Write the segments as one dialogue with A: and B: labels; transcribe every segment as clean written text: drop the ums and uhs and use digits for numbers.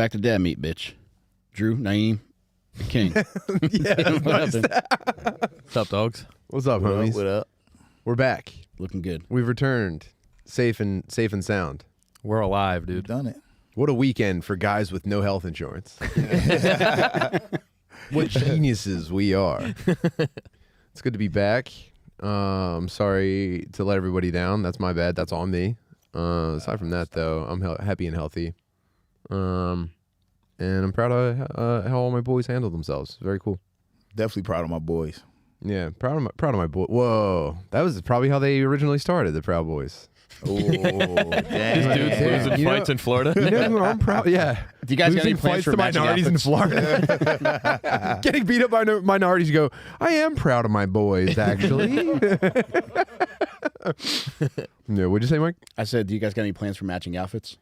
A: back to Dad Meat, bitch. Drew, Naeem, the King.
B: What's up, dogs?
C: What's up, homies?
D: What up?
C: We're back.
A: Looking good.
C: We've returned, safe and sound.
B: We're alive,
D: We've
B: dude.
D: done it.
C: What a weekend for guys with no health insurance. What geniuses we are. It's good to be back. I'm sorry to let everybody down. That's my bad. That's on me. Aside from that, though, I'm happy and healthy. And I'm proud of how all my boys handled themselves. Very cool.
D: Definitely proud of my boys.
C: Yeah, proud of my boy. Whoa, that was probably how they originally started, the Proud Boys.
D: Oh,
B: These dudes losing fights in Florida.
C: You know who I'm proud? Yeah.
A: Do you guys got any
C: Losing
A: plans
C: fights
A: for
C: to
A: matching
C: minorities in
A: outfits?
C: Florida? Getting beat up by minorities. You go, I am proud of my boys, actually. No, what'd you say, Mike?
A: I said, do you guys got any plans for matching outfits?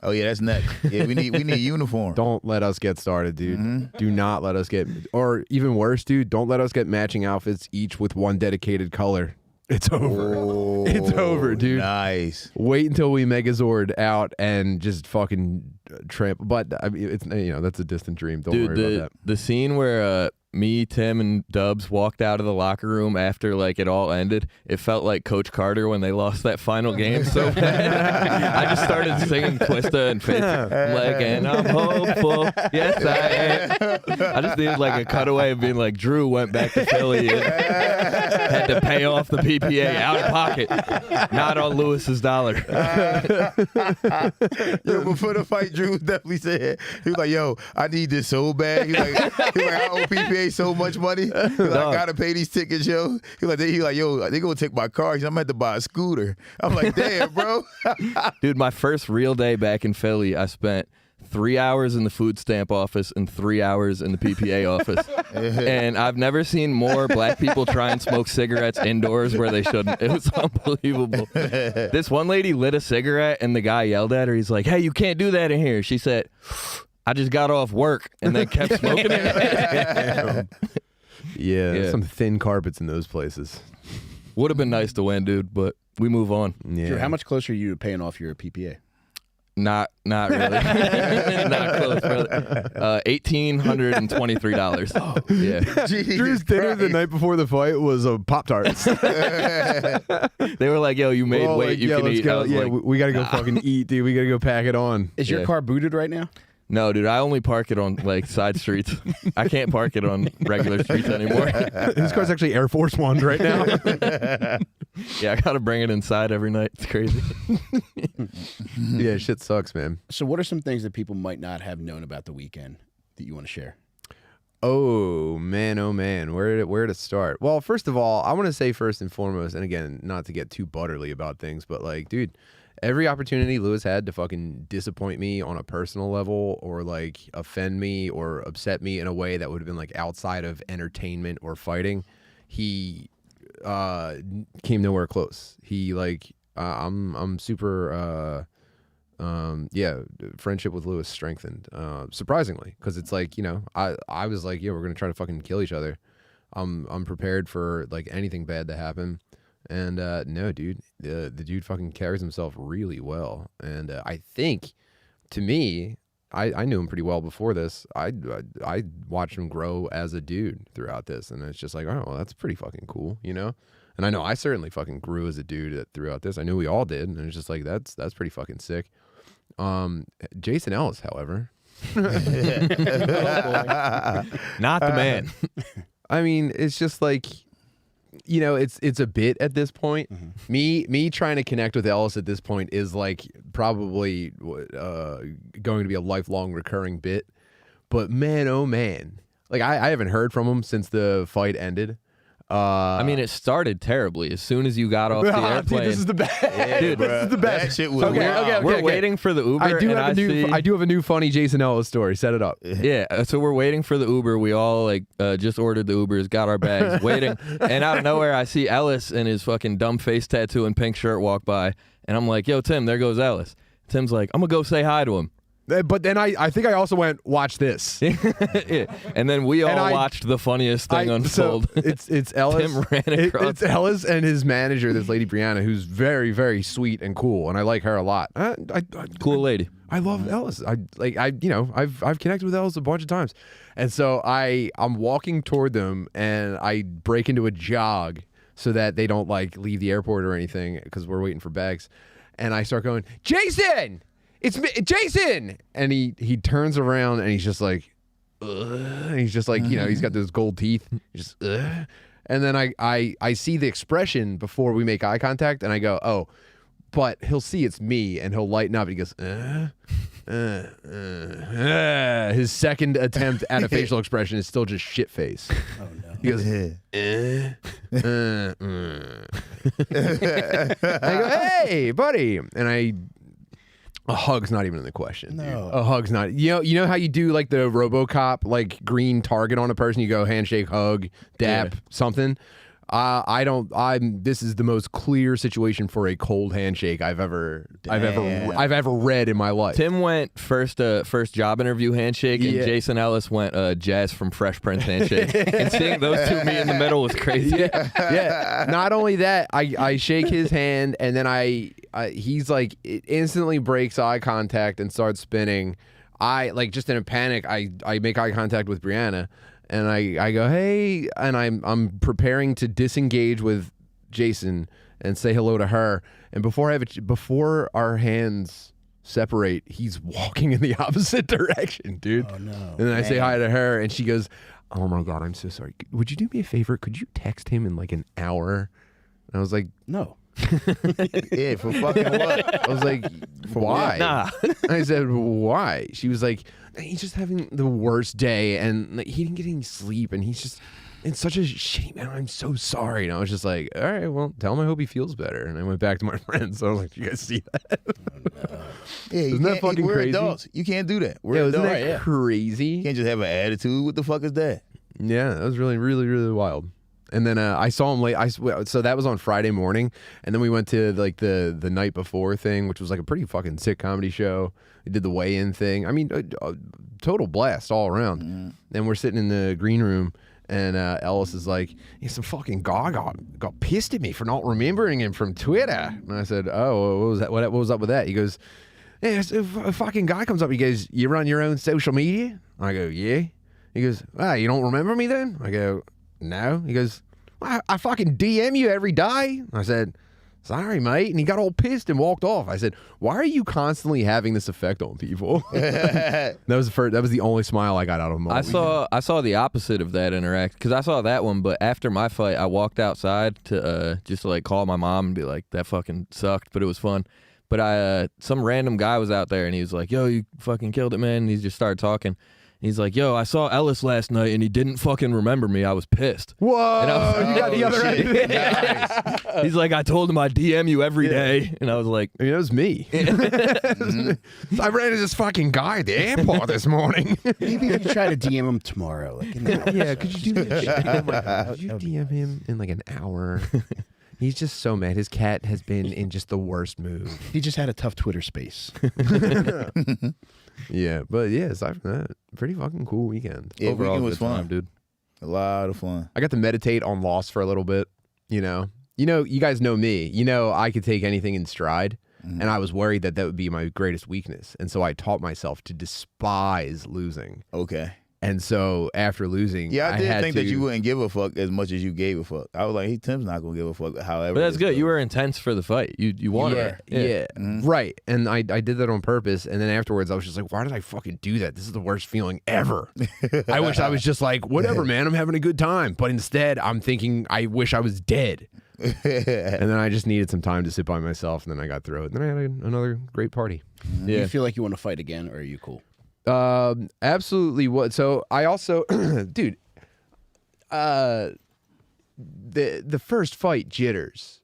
D: oh yeah, that's next. Yeah, we need uniform.
C: Don't let us get started, dude.
D: Mm-hmm.
C: Do not let us get, or even worse, dude, don't let us get matching outfits each with one dedicated color. It's over.
D: Oh,
C: It's over, dude.
D: Nice.
C: Wait until we Megazord out and just fucking tramp. But I mean, it's that's a distant dream. Don't
B: Dude,
C: worry about that.
B: the scene where me, Tim, and Dubs walked out of the locker room after like it all ended, it felt like Coach Carter when they lost that final game so bad. I just started singing Twista and Faith. I'm like, and I'm hopeful. Yes, I am. I just needed like a cutaway of being like, Drew went back to Philly and had to pay off the PPA out of pocket, not on Lewis's dollar.
D: Yo, before the fight, Drew definitely said, he was like, yo, I need this so bad. He was like I owe PPA so much money. He was like, I gotta pay these tickets, yo. He was like, yo, they gonna take my car. I'm gonna have to buy a scooter. I'm like, damn, bro.
B: Dude, my first real day back in Philly, I spent 3 hours in the food stamp office and 3 hours in the PPA office. And I've never seen more black people try and smoke cigarettes indoors where they shouldn't. It was unbelievable. This one lady lit a cigarette and the guy yelled at her. He's like, hey, you can't do that in here. She said, I just got off work, and then kept smoking it.
C: Yeah, some thin carpets in those places.
B: Would have been nice to win, dude, but we move on.
C: Yeah.
A: Drew, how much closer are you to paying off your PPA?
B: Not really. Not close, brother. $1,823. Oh, yeah.
C: Drew's dinner the night before the fight was Pop-Tarts.
B: They were like, yo, you made weight, you can
C: let's
B: eat.
C: go.
B: I was
C: Yeah,
B: like,
C: we got to go fucking eat, dude. We got to go pack it on.
A: Is your
B: Yeah.
A: car booted right now?
B: no, dude, I only park it on like side streets. I can't park it on regular streets anymore.
C: His car's actually Air Force One right now.
B: Yeah, I gotta bring it inside every night. It's crazy.
C: Yeah, shit sucks, man.
A: So what are some things that people might not have known about the weekend that you want to share?
C: Oh man, where to start? Well, first of all, I want to say first and foremost, and again, not to get too butterly about things, but like, dude, every opportunity Lewis had to fucking disappoint me on a personal level or like offend me or upset me in a way that would have been like outside of entertainment or fighting, he came nowhere close. He like I'm super friendship with Lewis strengthened surprisingly, because it's like, I was like, yeah, we're gonna try to fucking kill each other. I'm prepared for like anything bad to happen. And no, dude, the dude fucking carries himself really well. And I think, to me, I knew him pretty well before this. I watched him grow as a dude throughout this, and it's just like, oh, well, that's pretty fucking cool, And I know I certainly fucking grew as a dude throughout this. I knew we all did, and it's just like that's pretty fucking sick. Jason Ellis, however,
B: Not the man.
C: I mean, it's just like, it's a bit at this point.
A: Mm-hmm.
C: Me trying to connect with Ellis at this point is like probably going to be a lifelong recurring bit. But man, oh man, like I haven't heard from him since the fight ended.
B: I mean, it started terribly. As soon as you got off the airplane.
C: Dude, this is the best.
B: Dude,
C: this is the best.
D: That shit was
C: Okay.
B: We're waiting for the Uber.
C: I do
B: and
C: have a new funny Jason Ellis story. Set it up.
B: Yeah, so we're waiting for the Uber. We all just ordered the Ubers, got our bags, waiting, and out of nowhere I see Ellis in his fucking dumb face tattoo and pink shirt walk by, and I'm like, yo, Tim, there goes Ellis. Tim's like, I'm gonna go say hi to him.
C: But then I think I also went, watch this.
B: Yeah. And then we all watched the funniest thing unfold.
C: So it's Ellis.
B: Tim ran across.
C: It's Ellis and his manager, this lady Brianna, who's very, very sweet and cool, and I like her a lot.
B: Cool lady.
C: I love Ellis. I've connected with Ellis a bunch of times, and so I'm walking toward them, and I break into a jog so that they don't like leave the airport or anything because we're waiting for bags, and I start going, Jason. It's me, Jason, and he turns around and he's just like, ugh. And he's just like, he's got those gold teeth, he's just, ugh. And then I see the expression before we make eye contact, and I go, oh, but he'll see it's me, and he'll lighten up, and he goes, his second attempt at a facial expression is still just shit face.
A: Oh no.
C: He goes, I go, hey, buddy, and a hug's not even in the question.
A: No.
C: Dude. A hug's not. You know how you do like the RoboCop like green target on a person? You go handshake, hug, dap, something. This is the most clear situation for a cold handshake I've ever read in my life.
B: Tim went first job interview handshake, and Jason Ellis went Jazz from Fresh Prince handshake. And seeing those two meet in the middle was crazy.
C: Yeah. Not only that, I shake his hand, and then he's like, it instantly breaks eye contact and starts spinning. I like just in a panic, I make eye contact with Brianna. And I go, hey, and I'm preparing to disengage with Jason and say hello to her. And before our hands separate, he's walking in the opposite direction, dude.
A: Oh no.
C: And then I say hi to her, and she goes, oh my God, I'm so sorry. Would you do me a favor? Could you text him in like an hour? And I was like,
A: No.
D: Yeah, for fucking what?
C: I was like, why?
B: Nah.
C: I said, why? She was like, he's just having the worst day, and like, he didn't get any sleep, and he's just in such a shitty man. I'm so sorry. And I was just like, all right, well, tell him I hope he feels better. And I went back to my friends. So I was like, you guys see that?
D: Yeah,
C: Isn't that fucking
D: we're
C: crazy?
D: adults. You can't do that. We're
C: Isn't
D: adults.
C: that crazy?
D: You can't just have an attitude. What the fuck is that?
C: Yeah, that was really, really, really wild. And then I saw him late. So that was on Friday morning, and then we went to like the night before thing, which was like a pretty fucking sick comedy show. We did the weigh-in thing. I mean, total blast all around.
D: Mm-hmm.
C: Then we're sitting in the green room, and Ellis is like, "Yeah, some fucking guy got pissed at me for not remembering him from Twitter." And I said, "Oh, what was that? What was up with that?" He goes, "Yeah, a fucking guy comes up. He goes, you run your own social media?" I go, "Yeah." He goes, "Ah, you don't remember me then?" I go, "No." He goes, I fucking DM you every day. I said, "Sorry, mate." And he got all pissed and walked off. I said, "Why are you constantly having this effect on people?" That was the only smile I got out of him.
B: I saw the opposite of that interaction, because I saw that one, but after my fight, I walked outside to just like call my mom and be like, that fucking sucked, but it was fun. But some random guy was out there, and he was like, "Yo, you fucking killed it, man." And he just started talking. He's like, "Yo, I saw Ellis last night, and he didn't fucking remember me. I was pissed."
C: Whoa!
B: And I was,
C: You got the other end.
D: Nice.
B: He's like, "I told him I DM you every day," and I was like,
C: I mean, it was me. I ran into this fucking guy at the airport this morning.
A: Maybe you try to DM him tomorrow. Like,
C: Yeah, could you do that? Could you DM him in like an hour? He's just so mad. His cat has been in just the worst mood.
A: He just had a tough Twitter space.
C: Yeah, but yeah, aside from that, pretty fucking cool weekend.
D: Yeah,
B: overall,
D: weekend was
B: good time,
D: fun,
B: dude.
D: A lot of fun.
C: I got to meditate on loss for a little bit. You guys know me. I could take anything in stride, and I was worried that would be my greatest weakness, and so I taught myself to despise losing.
D: Okay.
C: And so after losing,
D: Yeah, I did
C: had
D: think
C: to,
D: that you wouldn't give a fuck as much as you gave a fuck. I was like, Tim's not gonna give a fuck. However,
B: But that's
D: it
B: good.
D: is,
B: You were intense for the fight. You wanted it.
C: Yeah. Right. And I did that on purpose. And then afterwards, I was just like, why did I fucking do that? This is the worst feeling ever. I wish I was just like, whatever, man, I'm having a good time. But instead, I'm thinking, I wish I was dead. And then I just needed some time to sit by myself. And then I got through it. And then I had another great party.
A: Do you feel like you want to fight again, or are you cool?
C: Absolutely. What? So I also, dude, the first fight jitters.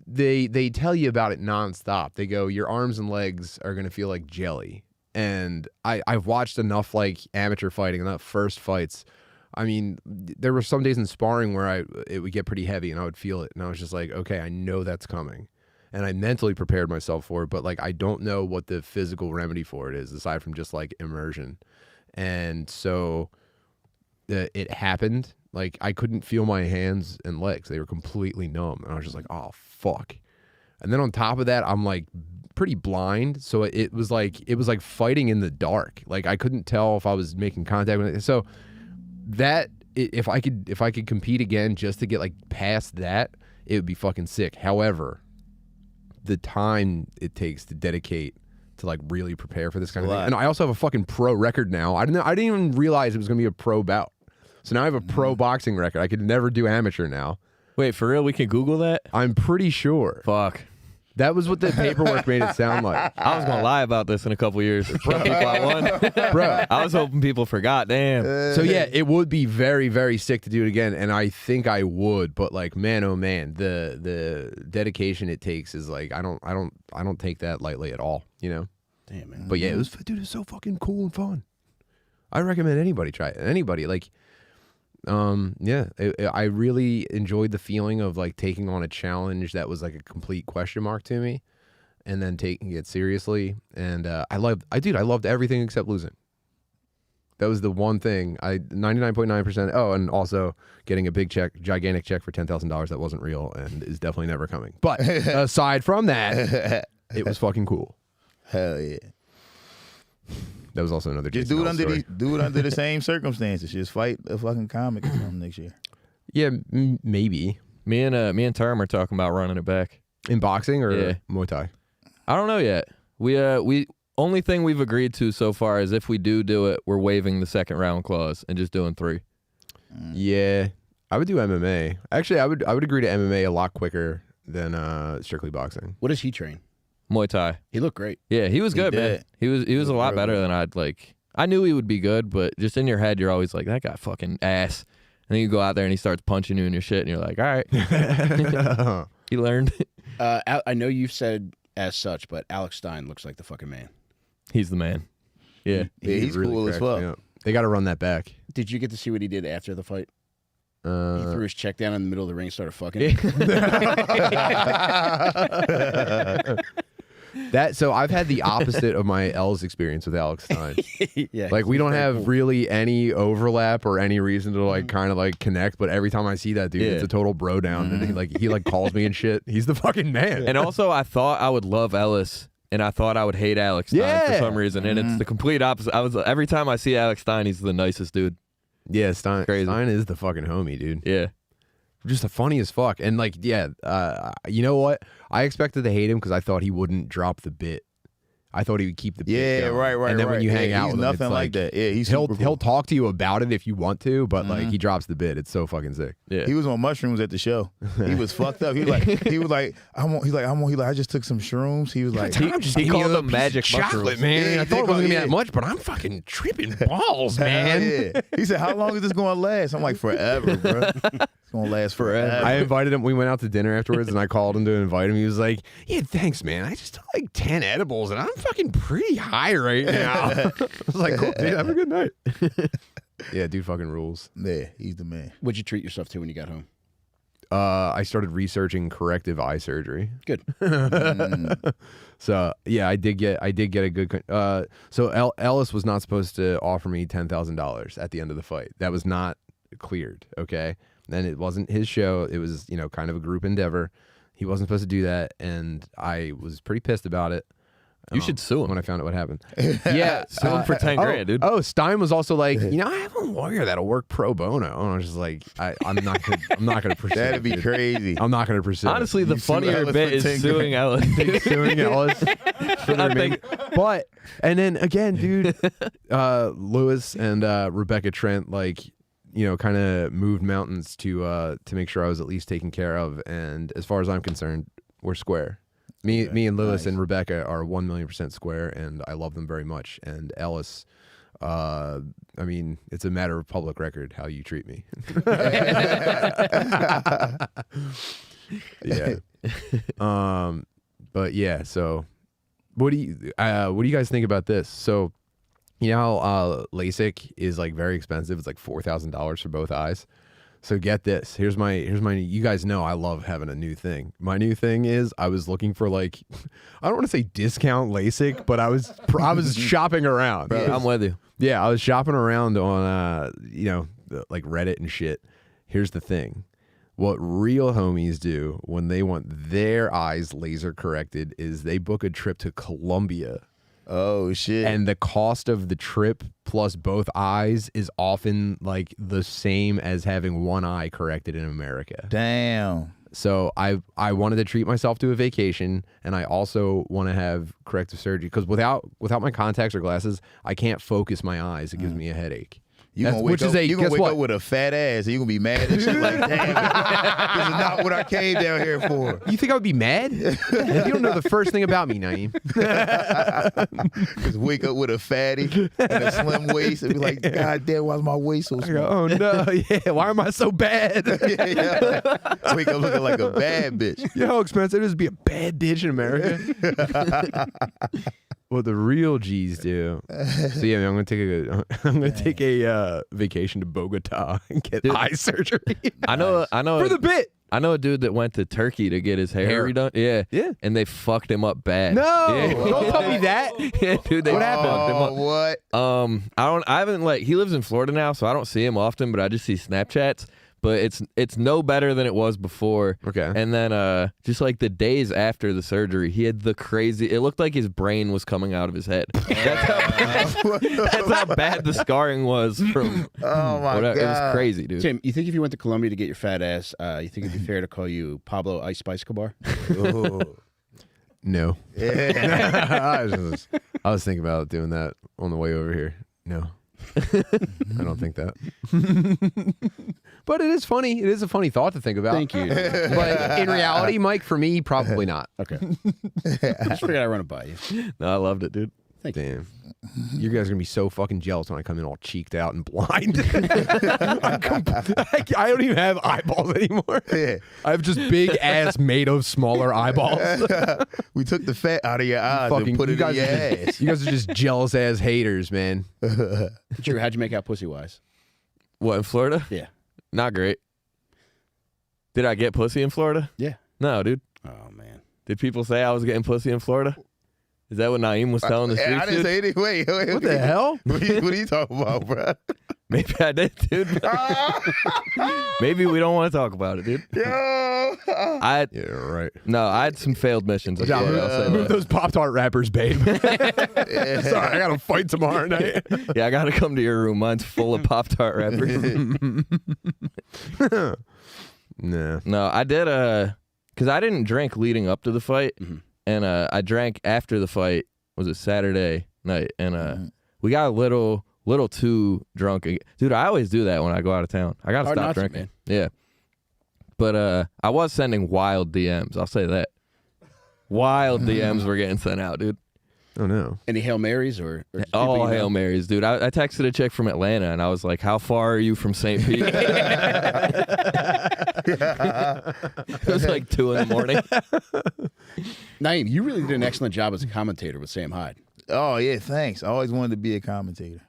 C: They tell you about it nonstop. They go, your arms and legs are gonna feel like jelly. And I've watched enough like amateur fighting, enough first fights. I mean, there were some days in sparring where it would get pretty heavy and I would feel it, and I was just like, okay, I know that's coming. and I mentally prepared myself for it, but like I don't know what the physical remedy for it is aside from just like immersion. And so it happened. Like I couldn't feel my hands and legs. They were completely numb. And I was just like, oh fuck. And then on top of that, I'm like pretty blind. So it was like fighting in the dark. Like I couldn't tell if I was making contact with it. So that if I could compete again just to get like past that, it would be fucking sick. However, the time it takes to dedicate to like really prepare for this kind of thing. And I also have a fucking pro record now. I didn't even realize it was gonna be a pro bout. So now I have a pro boxing record. I could never do amateur now.
B: Wait, for real? We can Google that?
C: I'm pretty sure.
B: Fuck.
C: That was what the paperwork made it sound like.
B: I was gonna lie about this in a couple years. Bro, people I won.
C: Bro.
B: I was hoping people forgot. Damn.
C: So yeah, it would be very, very sick to do it again, and I think I would. But like, man, oh man, the dedication it takes is like I don't take that lightly at all. You know.
A: Damn, man.
C: But yeah, it was so fucking cool and fun. I recommend anybody try it. Anybody like. Yeah, I really enjoyed the feeling of like taking on a challenge that was like a complete question mark to me, and then taking it seriously. And I loved everything except losing. That was the one thing. 99.9%. Oh, and also getting a gigantic check for $10,000 that wasn't real and is definitely never coming. But aside from that, it was fucking cool.
D: Hell yeah.
C: That was also another
D: Just
C: Jason Ellis story.
D: do it under the same circumstances. Just fight a fucking comic or something next year.
C: Yeah, maybe.
B: Me and Term are talking about running it back.
C: In boxing or
B: Yeah.
C: Muay Thai?
B: I don't know yet. We only thing we've agreed to so far is if we do it, we're waiving the second round clause and just doing 3.
C: Yeah, I would do MMA. Actually, I would agree to MMA a lot quicker than strictly boxing.
A: What does he train?
B: Muay Thai.
A: He looked great.
B: Yeah, he was good, man.
D: did.
B: He was a lot
D: real
B: better
D: good.
B: than I'd like. I knew he would be good, but just in your head, you're always like, that guy fucking ass. And then you go out there and he starts punching you in your shit, and you're like, all right, he learned.
A: I know you've said as such, but Alex Stein looks like the fucking man.
B: He's the man. Yeah.
D: Yeah, he's cool as
C: cracks me
D: fuck.
C: up. They got to run that back.
A: Did you get to see what he did after the fight? He threw his check down in the middle of the ring, and started fucking.
C: So I've had the opposite of my L's experience with Alex Stein.
A: Yeah,
C: Like we
A: he's
C: don't
A: very
C: have
A: cool.
C: really any overlap or any reason to like kind of like connect, but every time I see that dude,
B: Yeah.
C: it's a total bro down, and he like calls me and shit. He's the fucking man.
B: And also, I thought I would love Ellis, and I thought I would hate Alex Stein for some reason, and it's the complete opposite. Every time I see Alex Stein, he's the nicest dude.
C: Yeah, Stein
B: Crazy.
C: is the fucking homie, dude.
B: Yeah.
C: Just the funny as fuck. And like, yeah, you know what? I expected to hate him because I thought he wouldn't drop the bit. I thought he would keep the bit
D: Yeah,
C: going.
D: right.
C: And then when you hang out
D: he's
C: with him,
D: nothing
C: it's
D: like that. Yeah, he's
C: he'll
D: super cool.
C: he'll talk to you about it if you want to, but like he drops the bit. It's so fucking sick.
B: Yeah.
D: He was on mushrooms at the show. He was fucked up. He was like, I just took some shrooms. He was like,
B: he called them magic
C: chocolate,
B: mushrooms.
C: man.
D: Yeah,
C: I thought it wasn't gonna be
D: yeah.
C: that much, but I'm fucking tripping balls, man.
D: yeah. He said, how long is this going to last? I'm like, forever, bro. It's going to last forever.
C: I invited him. We went out to dinner afterwards, and I called him to invite him. He was like, "Yeah, thanks, man. I just took like 10 edibles, and I'm fucking pretty high right now." I was like, "Cool, dude. Have a good night." Yeah, dude, fucking rules.
D: Yeah, he's the man.
A: What'd you treat yourself to when you got home?
C: I started researching corrective eye surgery.
A: Good.
C: So yeah, I did get a good. So Ellis was not supposed to offer me $10,000 at the end of the fight. That was not cleared. Okay, and it wasn't his show. It was kind of a group endeavor. He wasn't supposed to do that, and I was pretty pissed about it.
B: You should sue him.
C: When I found out what happened. Yeah,
B: Sue him for 10 grand, dude.
C: Oh, Stein was also like, I have a lawyer that'll work pro bono. And I was just like, I'm not gonna pursue.
D: That'd be
C: it.
D: crazy.
C: I'm not gonna pursue.
B: Honestly, the
D: You sue
B: funnier
D: Ellis
B: bit
D: for
B: is
D: 10
B: suing Ellis.
C: suing Ellis for the remaining. But and then again, dude, Lewis and Rebecca Trent kind of moved mountains to make sure I was at least taken care of. And as far as I'm concerned, we're square. Me and Lewis and Rebecca are 1,000,000% square, and I love them very much. And Ellis, it's a matter of public record how you treat me. Yeah. But yeah. So, what do you guys think about this? So, you know how LASIK is like very expensive. It's like $4,000 for both eyes. So get this. Here's my. You guys know I love having a new thing. My new thing is I was looking for like, I don't want to say discount LASIK, but I was shopping around.
B: Bro, I'm with you.
C: Yeah, I was shopping around on like Reddit and shit. Here's the thing. What real homies do when they want their eyes laser corrected is they book a trip to Colombia.
D: Oh shit!
C: And the cost of the trip plus both eyes is often like the same as having one eye corrected in America.
D: Damn.
C: So I wanted to treat myself to a vacation, and I also want to have corrective surgery because without my contacts or glasses, I can't focus my eyes. It gives me a headache.
D: You gonna wake up with a fat ass and you gonna be mad and shit like, damn, this is not what I came down here for.
C: You think I would be mad? You don't know the first thing about me, Naeem.
D: Just wake up with a fatty and a slim waist and be like, God damn, why's my waist so small?
C: Oh no, yeah, why am I so bad?
D: Yeah. Wake up looking like a bad bitch.
C: You know how expensive it is to be a bad bitch in America? What the real G's do. So yeah, I'm gonna take a vacation to Bogota and get eye surgery.
B: I know
C: for the bit.
B: I know a dude that went to Turkey to get his hair redone. Yeah,
C: yeah,
B: and they fucked him up bad.
C: No,
B: yeah.
C: Don't tell me that.
B: Yeah, dude, they
C: what happened?
B: fucked him up.
D: What?
B: I haven't like he lives in Florida now, so I don't see him often, but I just see Snapchats. But it's no better than it was before.
C: Okay.
B: And then just like the days after the surgery, he had the crazy. It looked like his brain was coming out of his head. That's how bad the scarring was from.
D: Oh my God!
B: It was crazy, dude.
A: Tim, you think if you went to Colombia to get your fat ass, you think it'd be fair to call you Pablo Ice Spice Cabar?
C: No.
D: Yeah.
C: I was thinking about doing that on the way over here. No. I don't think that. But it is funny. It is a funny thought to think about.
A: Thank you.
C: But in reality, Mike, for me, probably not.
A: Okay. I just figured I'd run it by you.
B: No, I loved it, dude.
A: Thank you.
C: Damn. You guys are going to be so fucking jealous when I come in all cheeked out and blind. I don't even have eyeballs anymore.
D: Yeah.
C: I have just big ass made of smaller eyeballs.
D: We took the fat out of your eyes and put it in your ass.
C: You guys are just jealous ass haters, man.
A: Drew, how'd you make out pussy-wise?
B: What, in Florida?
A: Yeah.
B: Not great. Did I get pussy in Florida?
A: Yeah.
B: No, dude.
A: Oh, man.
B: Did people say I was getting pussy in Florida? Is that what Naeem was telling the streets?
D: I didn't say anything. Wait,
C: what the hell?
D: What are you talking about, bro?
B: Maybe I did, dude. Maybe we don't want to talk about it, dude.
D: Yo.
C: Yeah, right.
B: No, I had some failed missions. That's what I'll say
C: Move
B: that.
C: those Pop-Tart wrappers, babe. Sorry, I got to fight tomorrow night.
B: Yeah, I got to come to your room. Mine's full of Pop-Tart wrappers.
C: Nah.
B: No, I did, because I didn't drink leading up to the fight.
A: Mm-hmm.
B: And I drank after the fight. Was it Saturday night? And we got a little too drunk. Dude, I always do that when I go out of town. I gotta
A: Hard
B: stop
A: not to,
B: drinking.
A: man.
B: Yeah. But I was sending wild DMs. I'll say that. Wild DMs were getting sent out, dude.
C: Oh no.
A: Any Hail Marys or
B: All Hail Marys, dude. I texted a chick from Atlanta and I was like, "How far are you from St. Pete?" It was like 2 in the morning.
A: Naeem, you really did an excellent job as a commentator with Sam Hyde.
D: Oh yeah, thanks. I always wanted to be a commentator.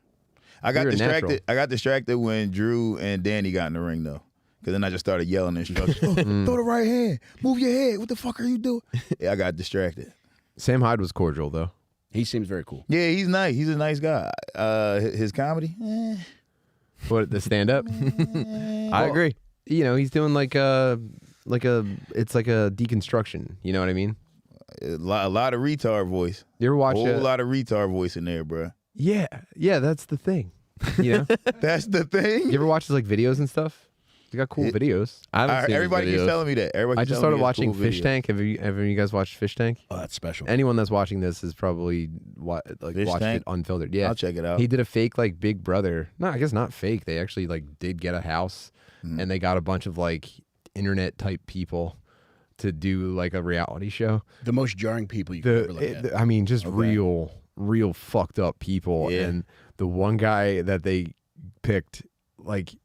D: I got
C: You're a
D: distracted.
C: natural.
D: I got distracted when Drew and Danny got in the ring though. Because then I just started yelling instructions. Throw the right hand. Move your head. What the fuck are you doing? Yeah, I got distracted.
C: Sam Hyde was cordial though.
A: He seems very cool.
D: Yeah, he's nice. He's a nice guy. His comedy,
C: What, the stand up?
B: I agree.
C: You know, he's doing it's like a deconstruction. You know what I mean?
D: a lot of retard voice.
C: You ever watch
D: a whole lot of retard voice in there, bro.
C: Yeah, that's the thing. You know?
D: That's the thing.
C: You ever watch his like videos and stuff? He got cool videos.
B: I haven't seen his
D: Everybody keeps
B: videos.
D: telling me that.
C: I just started watching Fish Tank. Have you guys watched Fish Tank?
A: Oh, that's special.
C: Anyone that's watching this has probably watched
D: Tank?
C: it unfiltered. Yeah,
D: I'll check it out.
C: He did a fake like Big Brother. No, I guess not fake. They actually like did get a house, and they got a bunch of like internet type people to do like a reality show.
A: The most jarring people you could ever look at.
C: I mean, just real fucked up people.
D: Yeah.
C: And the one guy that they picked, like,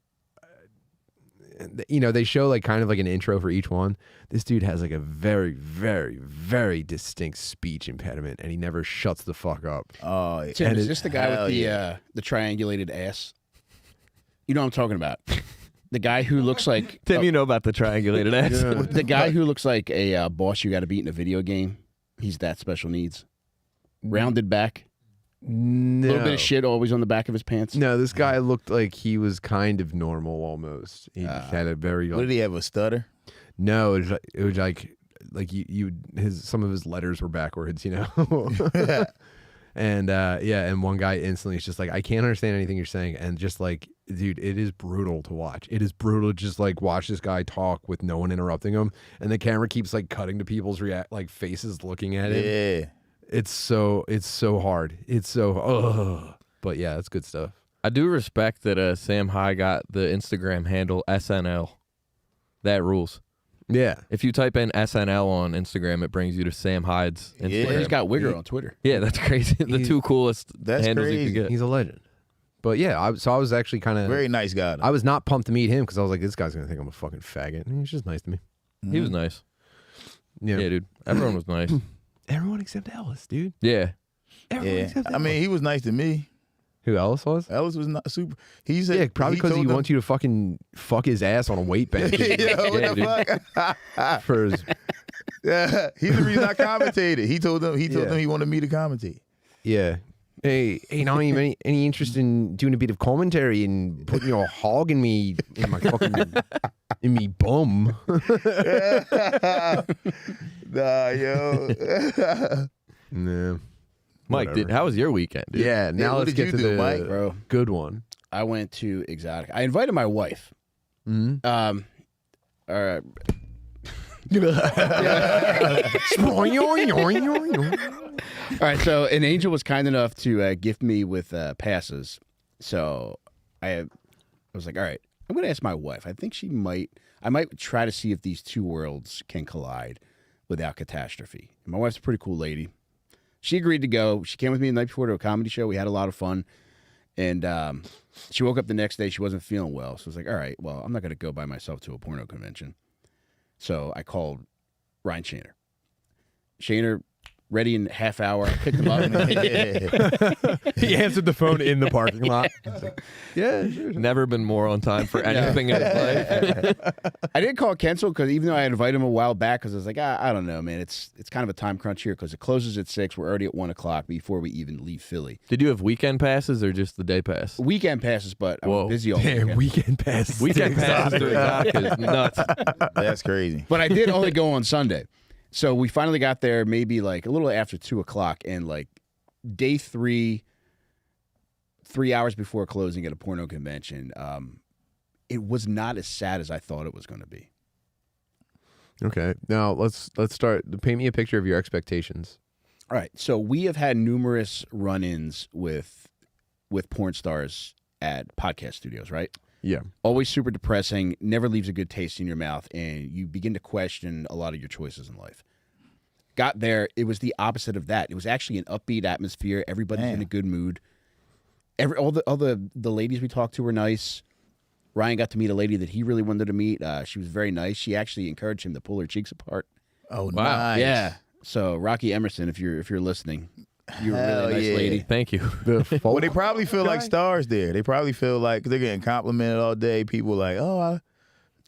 C: you know, they show like kind of like an intro for each one. This dude has like a very, very, very distinct speech impediment, and he never shuts the fuck up.
D: Oh, yeah.
A: Tim, is this the guy with
D: Hell
A: the triangulated ass? You know what I'm talking about. The guy who looks like
B: Tim, you know about the triangulated ass.
A: the guy who looks like a boss you got to beat in a video game. He's that special needs. Rounded back.
C: No.
A: A little bit of shit always on the back of his pants.
C: No, this guy looked like he was kind of normal almost. He just had a very.
D: What did he have, a stutter?
C: No, it was like some of his letters were backwards, you know. And and one guy instantly is just like, I can't understand anything you're saying, and just like, dude, it is brutal to watch. It is brutal to just like watch this guy talk with no one interrupting him, and the camera keeps like cutting to people's faces looking at it.
D: Yeah.
C: It's so hard. It's so but yeah, that's good stuff.
B: I do respect that Sam High got the Instagram handle SNL. That rules.
C: Yeah.
B: If you type in SNL on Instagram, it brings you to Sam Hyde's Instagram.
A: Well, he's got Wigger on Twitter.
B: Yeah, that's crazy. The two coolest handles you could get.
C: He's a legend. But yeah, I was actually kind of
D: Very nice guy.
C: I was not pumped to meet him because I was like, this guy's gonna think I'm a fucking faggot. And he's just nice to me.
B: He was nice.
C: Yeah,
B: Yeah, dude. Everyone was nice.
C: Everyone except Ellis, dude.
B: Yeah.
C: Everyone
D: Yeah.
C: except
D: I
C: Ellis.
D: mean, he was nice to me.
C: Who Ellis was?
D: Ellis was not super. He said,
C: Yeah, probably because he
D: told
C: wants you to fucking fuck his ass on a weight bench.
D: Yo, what
B: Yeah,
D: the fuck?
C: For his,
D: Yeah, he's the reason I commentated. He told them he wanted me to commentate.
C: yeah. Hey, not even any interest in doing a bit of commentary and putting your hog in me in my fucking in me bum.
D: Nah, yo.
C: Nah.
B: Mike,
C: Whatever.
B: how was your weekend, dude?
C: Yeah, now
D: what
C: let's
D: did
C: get
D: you
C: to
D: do,
C: the
D: Mike,
A: bro?
C: good one.
A: I went to Exotic. I invited my wife.
C: Mm-hmm.
A: All right. All right, so an angel was kind enough to gift me with passes. So I was like, all right, I'm going to ask my wife. I think I might try to see if these two worlds can collide without catastrophe. And my wife's a pretty cool lady. She agreed to go. She came with me the night before to a comedy show. We had a lot of fun. And she woke up the next day. She wasn't feeling well. So I was like, all right, well, I'm not going to go by myself to a porno convention. So I called Ryan Shaner. Shaner, ready in a half hour. I picked him up.
C: He answered the phone in the parking lot. Yeah, sure.
B: Never been more on time for anything in his life.
A: I didn't call Kensel because even though I had invited him a while back, because I was like, I don't know, man. It's kind of a time crunch here because it closes at 6. We're already at 1 o'clock before we even leave Philly.
B: Did you have weekend passes or just the day pass?
A: Weekend passes, but I was busy all
C: Damn,
A: weekend.
C: weekend pass.
B: Weekend passes to Exotic is nuts.
D: That's crazy.
A: But I did only go on Sunday. So we finally got there maybe like a little after 2 o'clock, and like day 3, 3 hours before closing at a porno convention, it was not as sad as I thought it was going to be.
C: Okay, now let's start. Paint me a picture of your expectations.
A: All right, so we have had numerous run-ins with porn stars at podcast studios, right?
C: Yeah.
A: Always super depressing, never leaves a good taste in your mouth, and you begin to question a lot of your choices in life. Got there, it was the opposite of that. It was actually an upbeat atmosphere. Everybody's in a good mood. All the ladies we talked to were nice. Ryan got to meet a lady that he really wanted to meet. She was very nice. She actually encouraged him to pull her cheeks apart.
D: Oh, nice.
A: Yeah. So Rocky Emerson, if you're listening, you're a
D: Hell
A: really nice
D: yeah.
A: lady.
B: Thank you.
D: Well, they probably feel like stars there. They probably feel like they're getting complimented all day. People like, oh, I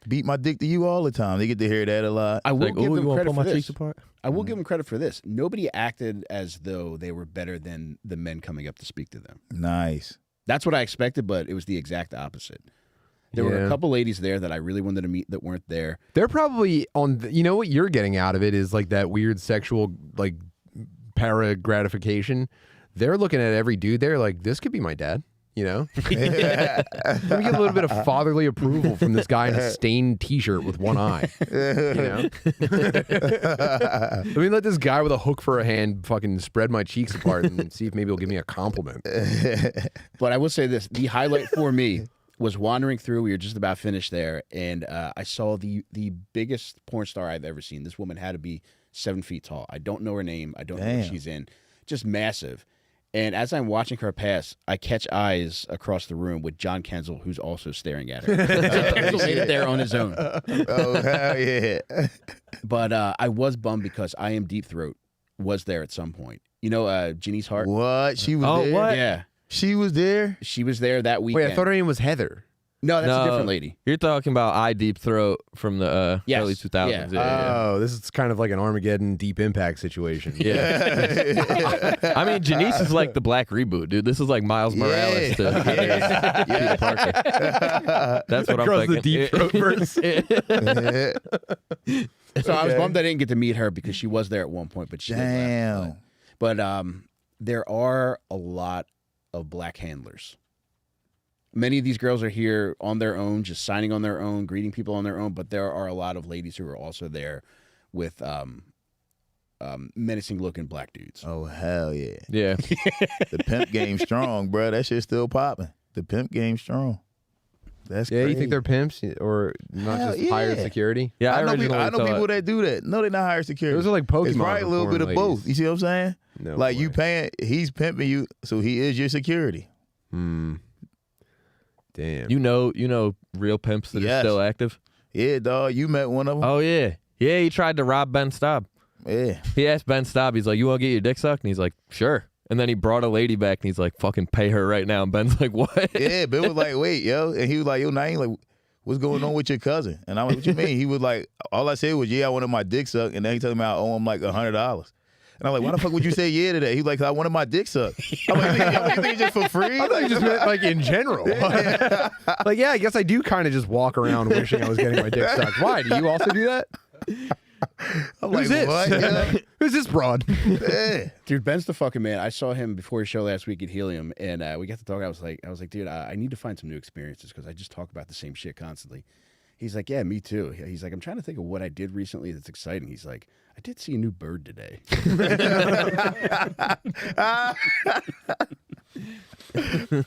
D: beat my dick to you all the time. They get to hear that a lot.
A: I will
B: Like,
A: give
B: ooh,
A: them
B: you want to
A: credit
B: pull
A: for
B: my
A: this.
B: cheeks apart?
A: I will give them credit for this. Nobody acted as though they were better than the men coming up to speak to them.
D: Nice.
A: That's what I expected, but it was the exact opposite. There were a couple ladies there that I really wanted to meet that weren't there.
C: They're probably on. You know what you're getting out of it is like that weird sexual like para gratification. They're looking at every dude there like, this could be my dad. You know, let me get a little bit of fatherly approval from this guy in a stained T-shirt with one eye. You know, let me let this guy with a hook for a hand fucking spread my cheeks apart and see if maybe he'll give me a compliment.
A: But I will say this: the highlight for me was wandering through. We were just about finished there, and I saw the biggest porn star I've ever seen. This woman had to be 7 feet tall. I don't know her name. I don't know what she's in. Just massive. And as I'm watching her pass, I catch eyes across the room with John Kensel, who's also staring at her. So Kensel made it there on his own.
D: Oh, hell yeah.
A: But I was bummed because I Am Deep Throat was there at some point. You know, Ginny's Heart?
D: What? She was there?
B: what?
A: Yeah.
D: She was there?
A: She was there that weekend.
C: Wait, I thought her name was Heather.
A: No, that's a different lady.
B: You're talking about I Deep Throat from the
A: Yes.
B: early 2000s.
A: Yeah.
C: Oh, this is kind of like an Armageddon Deep Impact situation.
B: Yeah. I mean, Janice is like the black reboot, dude. This is like Miles Morales to Peter Parker. That's what I'm thinking.
C: The Deep Throat verse.
A: So I was bummed I didn't get to meet her because she was there at one point, but she didn't left. But there are a lot of black handlers. Many of these girls are here on their own, just signing on their own, greeting people on their own. But there are a lot of ladies who are also there with menacing-looking black dudes.
D: Oh, hell yeah.
B: Yeah.
D: The pimp game strong, bro. That shit's still popping. The pimp game strong. That's
C: Yeah,
D: crazy.
C: you think they're pimps or not
D: Hell
C: just hired
D: yeah.
C: security?
B: Yeah,
D: I know
B: originally
D: people
B: thought-
D: that do that. No, they're not hired security.
C: Those are like Pokemon.
D: It's probably a little bit of
C: porn
D: both.
C: ladies.
D: You see what I'm saying?
C: No
D: Like you
C: way.
D: paying, he's pimping you, so he is your security.
C: Damn.
B: You know real pimps that are
D: Yes.
B: still active?
D: Yeah, dog. You met one of them.
B: Oh, yeah. Yeah, he tried to rob Ben Staub.
D: Yeah.
B: He asked Ben Staub, he's like, you want to get your dick sucked? And he's like, sure. And then he brought a lady back, and he's like, fucking pay her right now. And Ben's like, what?
D: Yeah, Ben was like, wait, yo. And he was like, yo, Naeem, like, what's going on with your cousin? And I'm like, what you mean? He was like, all I said was, yeah, I wanted my dick sucked. And then he told me I owe him like $100. And I'm like, why the fuck would you say yeah to that? He was like, I wanted my dick sucked. I'm like, you think it's just for free?
C: I thought you just meant like in general. Like, yeah, I guess I do kind of just walk around wishing I was getting my dick sucked. Why? Do you also do that?
D: I'm
C: Who's
D: like,
C: this?
D: what? Yeah.
C: Who's this broad?
D: Yeah.
A: Dude, Ben's the fucking man. I saw him before his show last week at Helium, and we got to talk. I was like, dude, I need to find some new experiences because I just talk about the same shit constantly. He's like, yeah, me too. He's like, I'm trying to think of what I did recently that's exciting. He's like, I did see a new bird today.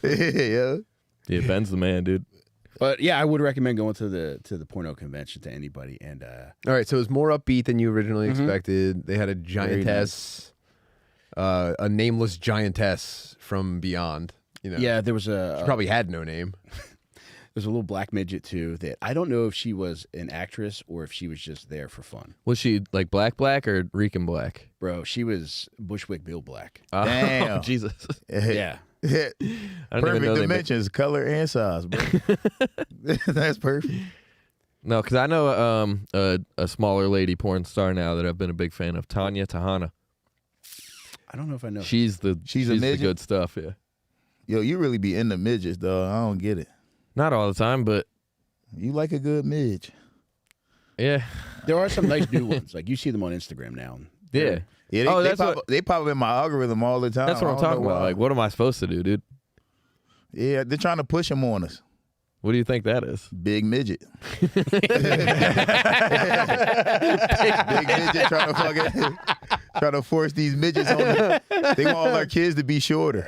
D: Yeah.
B: Yeah, Ben's the man, dude.
A: But yeah, I would recommend going to the porno convention to anybody. And
C: All right, so it was more upbeat than you originally expected. They had a giantess, a nameless giantess from beyond. You know,
A: yeah, there was
C: she probably had no name.
A: there's a little black midget too that I don't know if she was an actress or if she was just there for fun.
B: Was she like black or Rican black?
A: Bro, she was Bushwick Bill Black.
B: Oh,
D: Damn.
B: Jesus.
A: Yeah.
B: I didn't even
D: Perfect
B: know they
D: dimensions, color and size, bro. That's perfect.
B: No, because I know a smaller lady porn star now that I've been a big fan of, Tanya Tahana.
A: I don't know if I know.
B: She's the
D: midget?
B: good stuff, yeah.
D: Yo, you really be into midgets, dog. I don't get it.
B: Not all the time, but
D: You like a good midge.
B: yeah.
A: There are some nice new ones. Like you see them on Instagram now.
B: Yeah.
D: Yeah,
B: Oh,
D: they,
B: that's
D: pop,
B: what-
D: they pop up in my algorithm all the time.
B: That's what I'm
D: I don't
B: talking
D: know
B: about.
D: why.
B: Like, what am I supposed to do, dude?
D: Yeah, they're trying to push them on us.
B: What do you think that is?
D: Big midget. Big midget trying to fucking trying to force these midgets on them. They want all our kids to be shorter.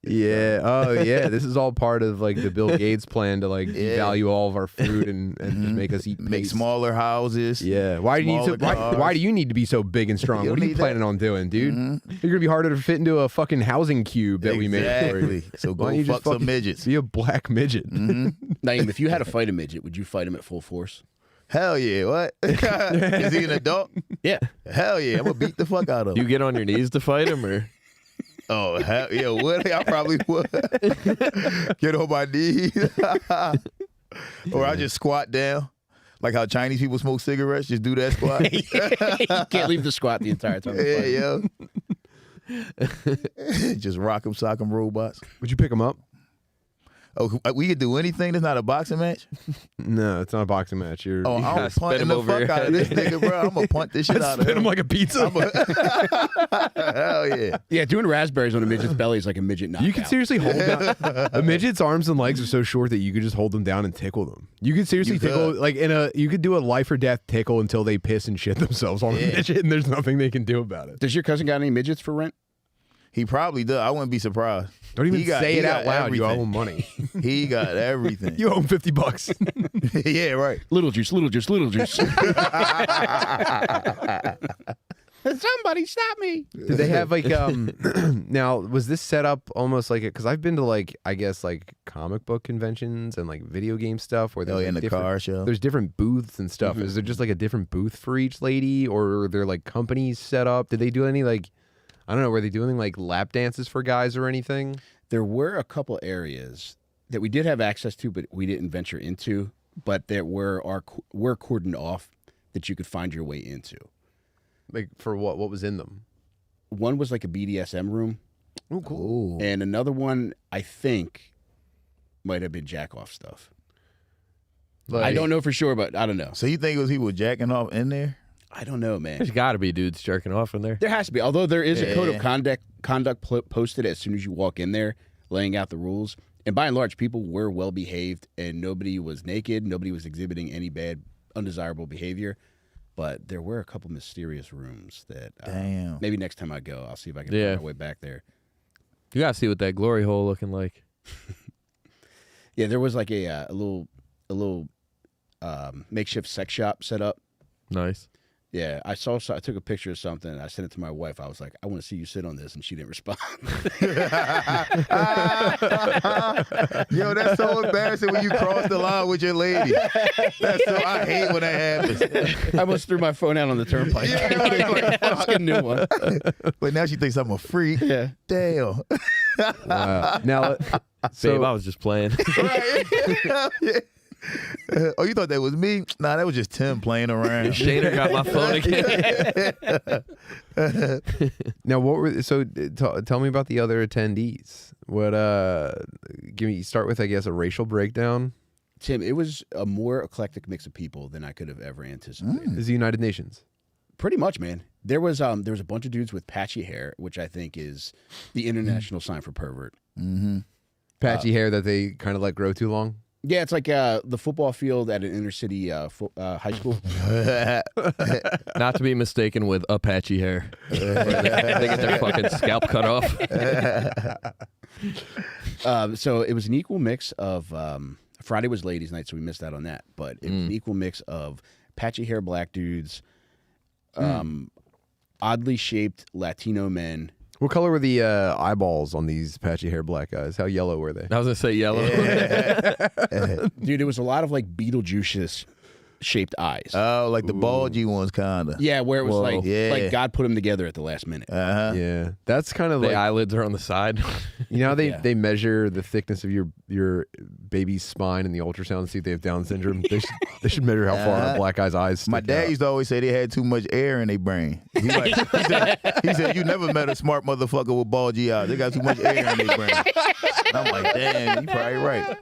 C: Yeah. Oh, yeah. This is all part of like the Bill Gates plan to like devalue all of our food and just make us eat
D: Make
C: paste.
D: smaller houses.
C: Yeah. Why do you need
D: smaller
C: why
D: cars.
C: do you need to be so big and strong?
D: You
C: What are you
D: need
C: planning on doing, dude? You're gonna be harder to fit into a fucking housing cube that we made for you.
D: Exactly. So
C: Why
D: go
C: don't you
D: fuck
C: just
D: some
C: fucking
D: midgets.
C: Be a black midget.
A: Naeem, if you had to fight a midget, would you fight him at full force?
D: Hell yeah. What? Is he an adult?
A: Yeah.
D: Hell yeah. I'm gonna beat the fuck out of
B: Do
D: him.
B: you get on your knees to fight him, or
D: Oh hell yeah, would I probably would. Get on my knees. Or I just squat down. Like how Chinese people smoke cigarettes, just do that squat.
A: You can't leave the squat the entire time.
D: Yeah, yo. Just rock 'em, sock 'em robots.
C: Would you pick him up?
D: Oh, we could do anything. That's not a boxing match.
C: No, it's not a boxing match. You're
D: Oh,
B: gotta
D: I'm
B: spin
D: punting
B: him
D: the
B: over
D: fuck
B: your
D: out of
B: head.
D: this nigga, bro. I'm gonna punt this shit out of
C: spin him like a pizza.
D: Hell yeah.
A: Yeah, doing raspberries on a midget's belly is like a midget knockout.
C: You could seriously hold down a midget's arms and legs are so short that you could just hold them down and tickle them. You could seriously
D: You
C: tickle
D: could.
C: like you could do a life or death tickle until they piss and shit themselves on a midget and there's nothing they can do about it.
A: Does your cousin got any midgets for rent?
D: He probably does. I wouldn't be surprised.
C: Don't even
D: He got-
C: say
D: he
C: it out
D: got
C: loud. You owe
D: everything.
C: him money.
D: He got everything.
C: You owe him $50.
D: Yeah, right.
A: Little juice, little juice, little juice. Somebody stop me.
C: Did they have like now was this set up almost like it? Because I've been to like I guess like comic book conventions and like video game stuff where
D: Oh,
C: there's
D: in
C: like,
D: the car show.
C: there's different booths and stuff. Is there just like a different booth for each lady, or are there like companies set up? Did they do any like I don't know? Were they doing like lap dances for guys or anything?
A: There were a couple areas that we did have access to, but we didn't venture into. But there were cordoned off that you could find your way into.
C: Like for what? What was in them?
A: One was like a BDSM room.
C: Oh, cool.
A: And another one, I think, might have been jack off stuff.
C: Like,
A: I don't know for sure, but I don't know.
D: So you think it was people jacking off in there?
A: I don't know, man.
B: There's got to be dudes jerking off in there.
A: There has to be. Although there is a code of conduct posted as soon as you walk in there, laying out the rules. And by and large, people were well behaved, and nobody was naked. Nobody was exhibiting any bad, undesirable behavior. But there were a couple mysterious rooms that
D: Damn.
A: maybe next time I go, I'll see if I can find my way back there.
B: You got to see what that glory hole looking like.
A: Yeah, there was like a little makeshift sex shop set up.
B: Nice.
A: Yeah, I took a picture of something. I sent it to my wife. I was like, I want to see you sit on this, and she didn't respond.
D: Yo, that's so embarrassing when you cross the line with your lady. I hate when that happens.
A: I almost threw my phone out on the turnpike.
D: Yeah,
A: Let's get a new one.
D: But now she thinks I'm a freak.
A: Yeah.
D: Damn.
C: Wow. Now,
B: Babe, I was just playing.
D: Right. Yeah. Oh, you thought that was me? Nah, that was just Tim playing around.
B: Shader got my phone again.
C: now, what were tell me about the other attendees. What? Start with, I guess, a racial breakdown.
A: Tim, it was a more eclectic mix of people than I could have ever anticipated.
C: Is the United Nations?
A: Pretty much, man. There was a bunch of dudes with patchy hair, which I think is the international sign for pervert.
D: Mm-hmm.
C: Patchy hair that they kind of let grow too long.
A: Yeah, it's like the football field at an inner city high school.
B: Not to be mistaken with Apache hair. They get their fucking scalp cut off.
A: So it was an equal mix of Friday was ladies' night, so we missed out on that. But it was an equal mix of patchy hair black dudes, oddly shaped Latino men.
C: What color were the eyeballs on these patchy hair black guys? How yellow were they?
B: I was gonna say yellow.
A: Dude, it was a lot of like Beetlejuice shaped eyes.
D: Oh, like the bulgy ones, kinda.
A: Yeah, where it was like
D: yeah.
A: God put them together at the last minute.
C: Yeah, that's kind of
B: The
C: like
B: eyelids are on the side.
C: you know how they measure the thickness of your baby's spine in the ultrasound to see if they have Down syndrome. They should measure how far a black guy's eyes stick
D: My dad
C: out.
D: used to always say they had too much air in their brain. He said you never met a smart motherfucker with bulgy eyes. They got too much air in their brain. And I'm like, damn, you probably right.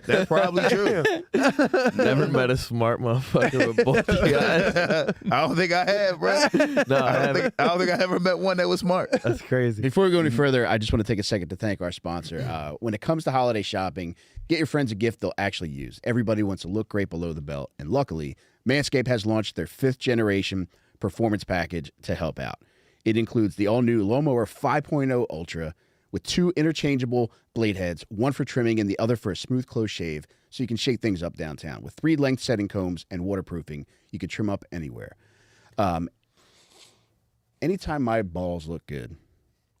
D: That's probably true.
B: Never met a smart motherfucker with bulgy eyes.
D: I don't think I have, bro.
B: No,
D: I don't think I ever met one that was smart.
B: That's crazy.
A: Before we go any further, I just want to take a second to thank our sponsor. When it comes to holiday shopping, get your friends a gift they'll actually use. Everybody wants to look great below the belt, and luckily, Manscaped has launched their 5th generation performance package to help out. It includes the all-new Lawnmower 5.0 Ultra with 2 interchangeable blade heads, one for trimming and the other for a smooth close shave, so you can shake things up downtown. With 3 length setting combs and waterproofing, you can trim up anywhere. Anytime my balls look good,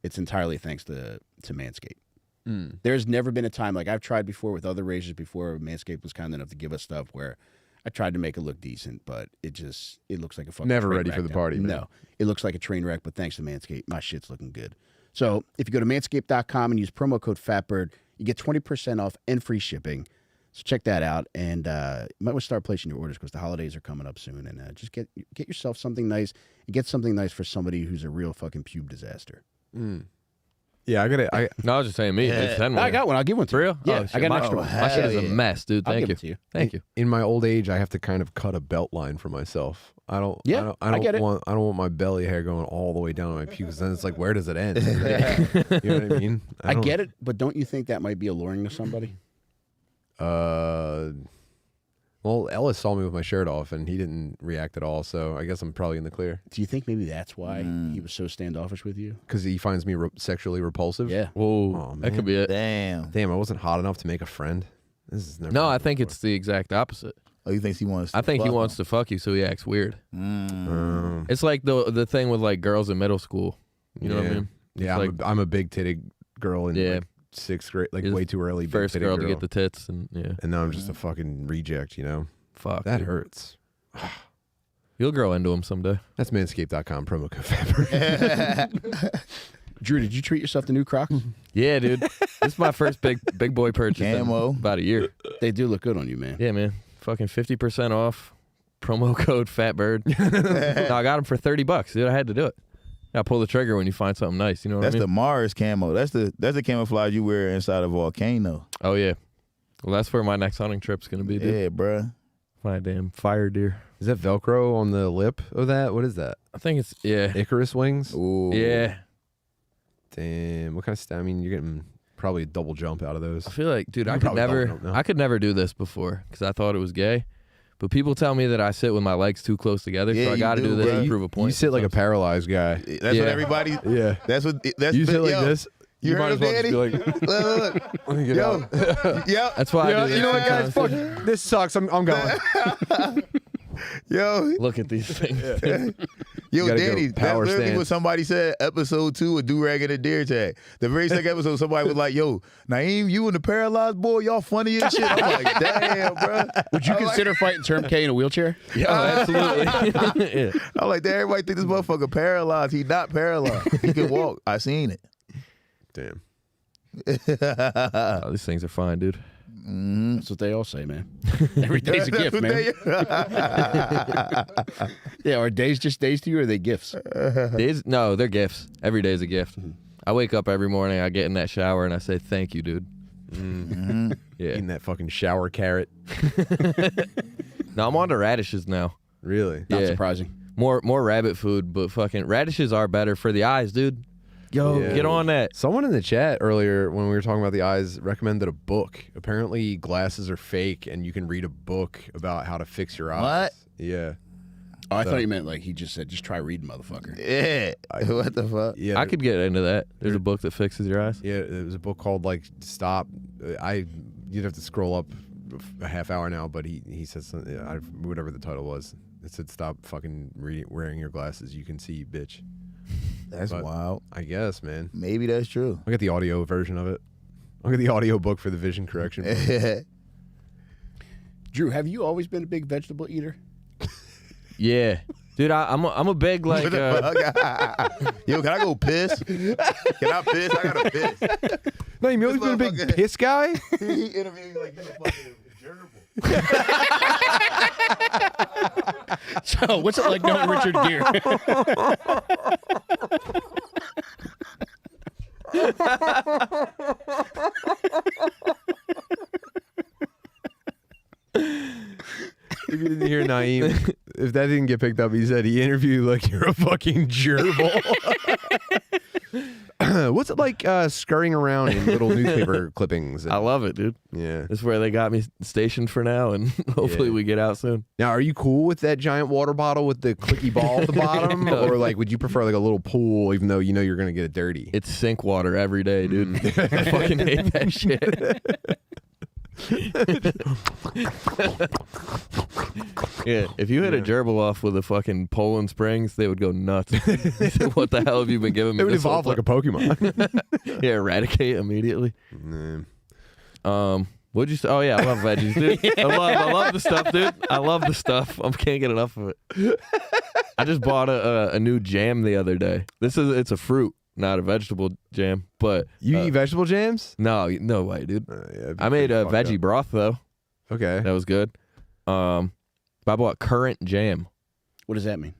A: it's entirely thanks to Manscaped. There's never been a time, like I've tried before with other razors before, Manscaped was kind enough to give us stuff where I tried to make it look decent, but it looks like a fucking
C: Never
A: train
C: ready
A: wreck
C: for the
A: now.
C: party, man.
A: No, it looks like a train wreck, but thanks to Manscaped, my shit's looking good. So if you go to manscaped.com and use promo code FATBIRD, you get 20% off and free shipping. So check that out, and you might want to start placing your orders because the holidays are coming up soon, and just get yourself something nice, and get something nice for somebody who's a real fucking pube disaster.
C: Yeah, I
B: No, I was just saying me. Just send one.
A: I got one. I'll give one to
B: For
A: you.
B: real?
A: Yeah,
B: Oh,
A: I
B: shit.
A: got an extra one.
B: My shit is a mess, dude.
A: I'll
B: Thank
A: give
B: you.
A: it to you.
B: Thank you.
C: in my old age, I have to kind of cut a belt line for myself. I don't
A: get it.
C: want my belly hair going all the way down to my pubes. Then it's like, where does it end? You know what I mean?
A: I get it, but don't you think that might be alluring to somebody?
C: Well, Ellis saw me with my shirt off, and he didn't react at all. So I guess I'm probably in the clear
A: Do you think maybe that's why he was so standoffish with you?
C: because he finds me sexually repulsive.
A: Yeah.
B: Whoa,
C: Oh,
B: that could be it.
D: Damn.
C: I wasn't hot enough to make a friend. This is never.
B: No, I
C: happened
B: think
C: before.
B: it's the exact opposite.
D: Oh, you think he wants to
B: I think he
D: fuck
B: wants to fuck you, so he acts weird.
D: him?
B: It's like the thing with like girls in middle school. You know what I mean?
C: Yeah,
B: It's
C: I'm a big titted girl in like 6th grade, like
B: You're
C: way too early.
B: First
C: big-titted
B: girl to get the tits, and
C: and now I'm just a fucking reject. You know,
B: fuck.
C: that
B: dude.
C: hurts.
B: You'll grow into him someday.
C: That's manscaped.com promo code FATBIRD.
A: Drew, did you treat yourself to new Crocs?
B: Yeah, dude. This is my first big boy purchase
D: Camo.
B: in about a year.
A: They do look good on you, man.
B: Yeah, man. Fucking 50% off. Promo code FATBIRD. No, I got them for $30, dude. I had to do it. I pull the trigger when you find something nice. You know what
D: That's
B: I mean?
D: the Mars camo. That's the camouflage you wear inside a volcano.
B: Oh, yeah. Well, that's where my next hunting trip's going to be, dude.
D: Yeah, bruh.
B: My damn fire deer.
C: Is that Velcro on the lip of that? What is that?
B: I think it's, yeah.
C: Icarus wings?
D: Ooh.
B: Yeah.
C: Damn. What kind of stuff? I mean, you're getting probably a double jump out of those.
B: I feel like, dude,
C: You
B: I could
C: probably
B: never,
C: don't know.
B: I could never do this before because I thought it was gay. But people tell me that I sit with my legs too close together,
D: Yeah,
B: so I
D: you
B: got to
D: do,
B: do this
D: bro.
B: to prove a point.
C: You sit like a paralyzed guy.
D: That's
B: Yeah.
D: what everybody.
C: Yeah.
D: That's what. That's
C: You sit like
D: yo,
C: this.
D: You
C: might
D: heard
C: as well
D: Daddy?
C: just be like,
D: Look.
C: let me get
D: Yo.
C: out.
D: Yo.
B: That's why I do this.
C: You know what, guys?
B: sometimes.
C: Fuck. This sucks. I'm going.
D: Yo.
B: Look at these things.
D: Yo,
C: gotta go
D: Danny, that's
C: power
D: literally
C: stance.
D: what somebody said, episode 2 of Do-Rag and the Deer Tag. The very second episode, somebody was like, yo, Naeem, you and the paralyzed boy, y'all funny as shit. I'm like, damn, bro.
A: Would you consider fighting Term K in a wheelchair?
B: Yeah, absolutely. Yeah.
D: I'm like, damn, everybody think this motherfucker paralyzed. He not paralyzed. He can walk. I seen it.
C: Damn.
B: Oh, these things are fine, dude.
A: That's what they all say, man. Every day's a
D: That's
A: gift,
D: what
A: man. Yeah, are days just days to you or are they gifts?
B: Days, no, they're gifts. Every day's a gift. I wake up every morning, I get in that shower, and I say, thank you, dude. Yeah.
C: Eating that fucking shower carrot.
B: No, I'm on to radishes now.
C: Really?
A: Not
B: Yeah.
A: surprising.
B: More rabbit food, but fucking radishes are better for the eyes, dude. Yo,
C: Yeah.
B: get on that.
C: Someone in the chat earlier when we were talking about the eyes recommended a book. Apparently glasses are fake and you can read a book about how to fix your eyes.
D: What?
C: Yeah.
A: Oh, I thought you meant like he just said, just try reading, motherfucker.
D: Yeah. What the fuck?
C: Yeah.
B: I could get into that. There's a book that fixes your eyes.
C: Yeah, it was a book called like Stop. You'd have to scroll up a half hour now, but he says something, whatever the title was. It said stop fucking wearing your glasses. You can see, bitch.
D: That's
C: But-
D: wild.
C: I guess, man.
D: Maybe that's true.
C: I got the audio version of it. I got the audio book for the vision correction.
A: Drew, have you always been a big vegetable eater?
B: Yeah. Dude, I'm a big, like,
D: What the fuck? Yo, can I go piss? Can I piss? I gotta piss.
C: No, you always been a big
D: motherfucker-
C: piss guy?
D: He interviewed me like you a fucking gerbil.
A: So, what's it like knowing Richard Gere?
C: If you didn't hear Naeem, if that didn't get picked up, he said he interviewed like you're a fucking gerbil. What's it like scurrying around in little newspaper clippings?
B: I love it, dude.
C: Yeah.
B: This is where they got me stationed for now, and hopefully
C: Yeah.
B: we get out soon.
C: Now, are you cool with that giant water bottle with the clicky ball at the bottom, or like would you prefer like a little pool, even though you know you're gonna get it dirty?
B: It's sink water every day, dude. I fucking hate that shit. Yeah, if you hit a gerbil off with a fucking Poland Springs, they would go nuts. They said, what the hell have you been giving me?
C: It would
B: this whole
C: evolve like a
B: time?"
C: Pokemon.
B: Yeah, eradicate immediately.
C: Nah.
B: What'd you say? Oh yeah, I love veggies, dude. I love the stuff, dude. I love the stuff. I can't get enough of it. I just bought a new jam the other day. It's a fruit, not a vegetable jam. But
C: You eat vegetable jams?
B: no way, dude.
C: Yeah,
B: I made a
C: fucked
B: veggie
C: up.
B: broth though.
C: Okay.
B: That was good. I bought currant jam.
A: What does that mean?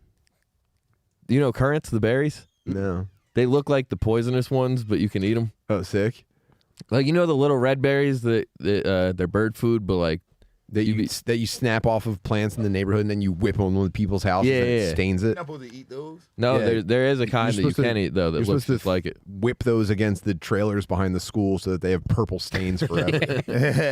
B: You know currants, the berries?
C: No.
B: They look like the poisonous ones, but you can eat them.
C: Oh, sick.
B: Like, you know the little red berries that they're bird food, but like
C: That you snap off of plants in the neighborhood and then you whip on one of people's houses and it
B: Yeah.
C: stains it.
D: You're not supposed to eat those.
B: no,
C: Yeah.
B: there is a kind that you
C: supposed to-
B: can eat though that
C: you're
B: looks
C: supposed to
B: just like it.
C: Whip those against the trailers behind the school so that they have purple stains forever.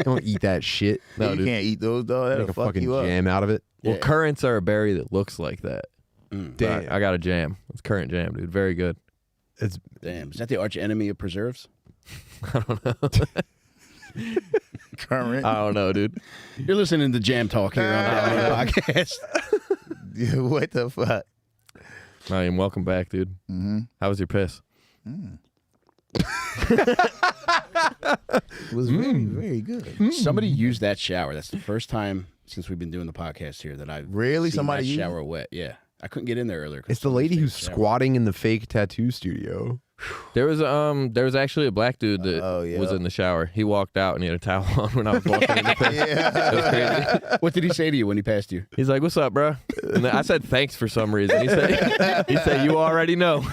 C: Don't eat that shit.
B: No,
D: you
B: dude.
D: can't eat those, dog.
C: Make
D: That'll
C: a
D: fuck
C: fucking
D: you up.
C: jam out of it.
B: Well, currants are a berry that looks like that.
A: Mm.
C: Damn.
B: I got a jam. It's currant jam, dude. Very good.
C: It's
A: Damn. Is that the arch enemy of preserves?
D: Current.
B: I don't know, dude.
A: You're listening to Jam Talk here on the podcast.
D: Yeah, what the fuck?
B: I am welcome back, dude.
D: Mm-hmm.
B: How was your piss?
D: It was very, very good.
A: Somebody used that shower. That's the first time since we've been doing the podcast here that I've
D: Really?
A: seen
D: Somebody
A: that
D: used
A: shower wet. Yeah. I couldn't get in there earlier. 'cause
C: it's the
A: somebody
C: lady
A: was
C: who's
A: taking a shower.
C: squatting in the fake tattoo studio.
B: There was actually a black dude that was in the shower. He walked out and he had a towel on when I was walking in the pit. It was crazy.
A: What did he say to you when he passed you?
B: He's like, "What's up, bro?" And then I said thanks for some reason. He said, "You already know."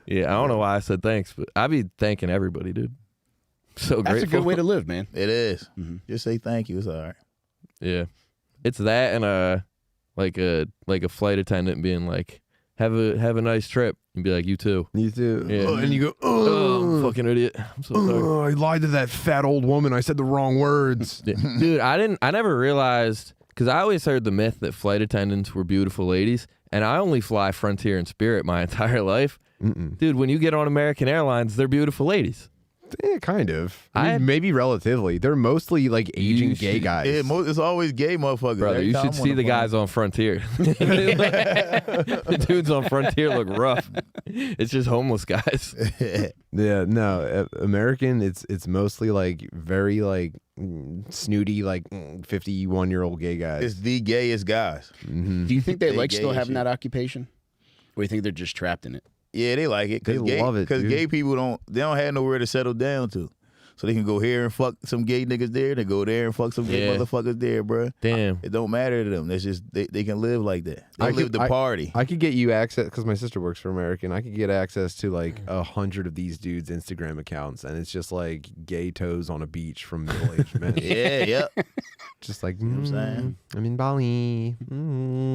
B: Yeah, I don't know why I said thanks, but I be thanking everybody, dude. So grateful.
A: That's a good way to live, man.
D: It is. Just say thank you. It's all right.
B: Yeah, it's that and like a flight attendant being like, have a nice trip, and be like, you too.
C: You too.
B: Yeah.
C: And you go,
B: oh, fucking idiot. I'm so sorry.
C: I lied to that fat old woman. I said the wrong words.
B: Yeah. Dude, I never realized, because I always heard the myth that flight attendants were beautiful ladies, and I only fly Frontier and Spirit my entire life. Dude, when you get on American Airlines, they're beautiful ladies.
C: Yeah, kind of. I mean, maybe relatively. They're mostly like aging gay guys.
D: Yeah, it's always gay motherfuckers.
B: Brother, you should see the guys on Frontier. The dudes on Frontier look rough. It's just homeless guys.
C: Yeah, no, American. It's mostly like very like snooty, like 51-year-old gay guys.
D: It's the gayest guys.
A: Do you think they like
D: gay
A: still
D: as
A: having
D: shit.
A: that occupation? Or you think they're just trapped in it?
D: Yeah, they like it.
C: They love it,
D: Because
C: dude.
D: gay people don't have nowhere to settle down to. So they can go here and fuck some gay niggas there. They go there and fuck some gay motherfuckers there, bro.
B: Damn.
D: It don't matter to them. That's just they can live like that. They live the party.
C: I could get you access, because my sister works for American. I could get access to like 100 of these dudes' Instagram accounts, and it's just like gay toes on a beach from middle-aged men.
D: Yeah, yep.
C: Just like,
D: You know what I'm saying?
C: I'm in Bali.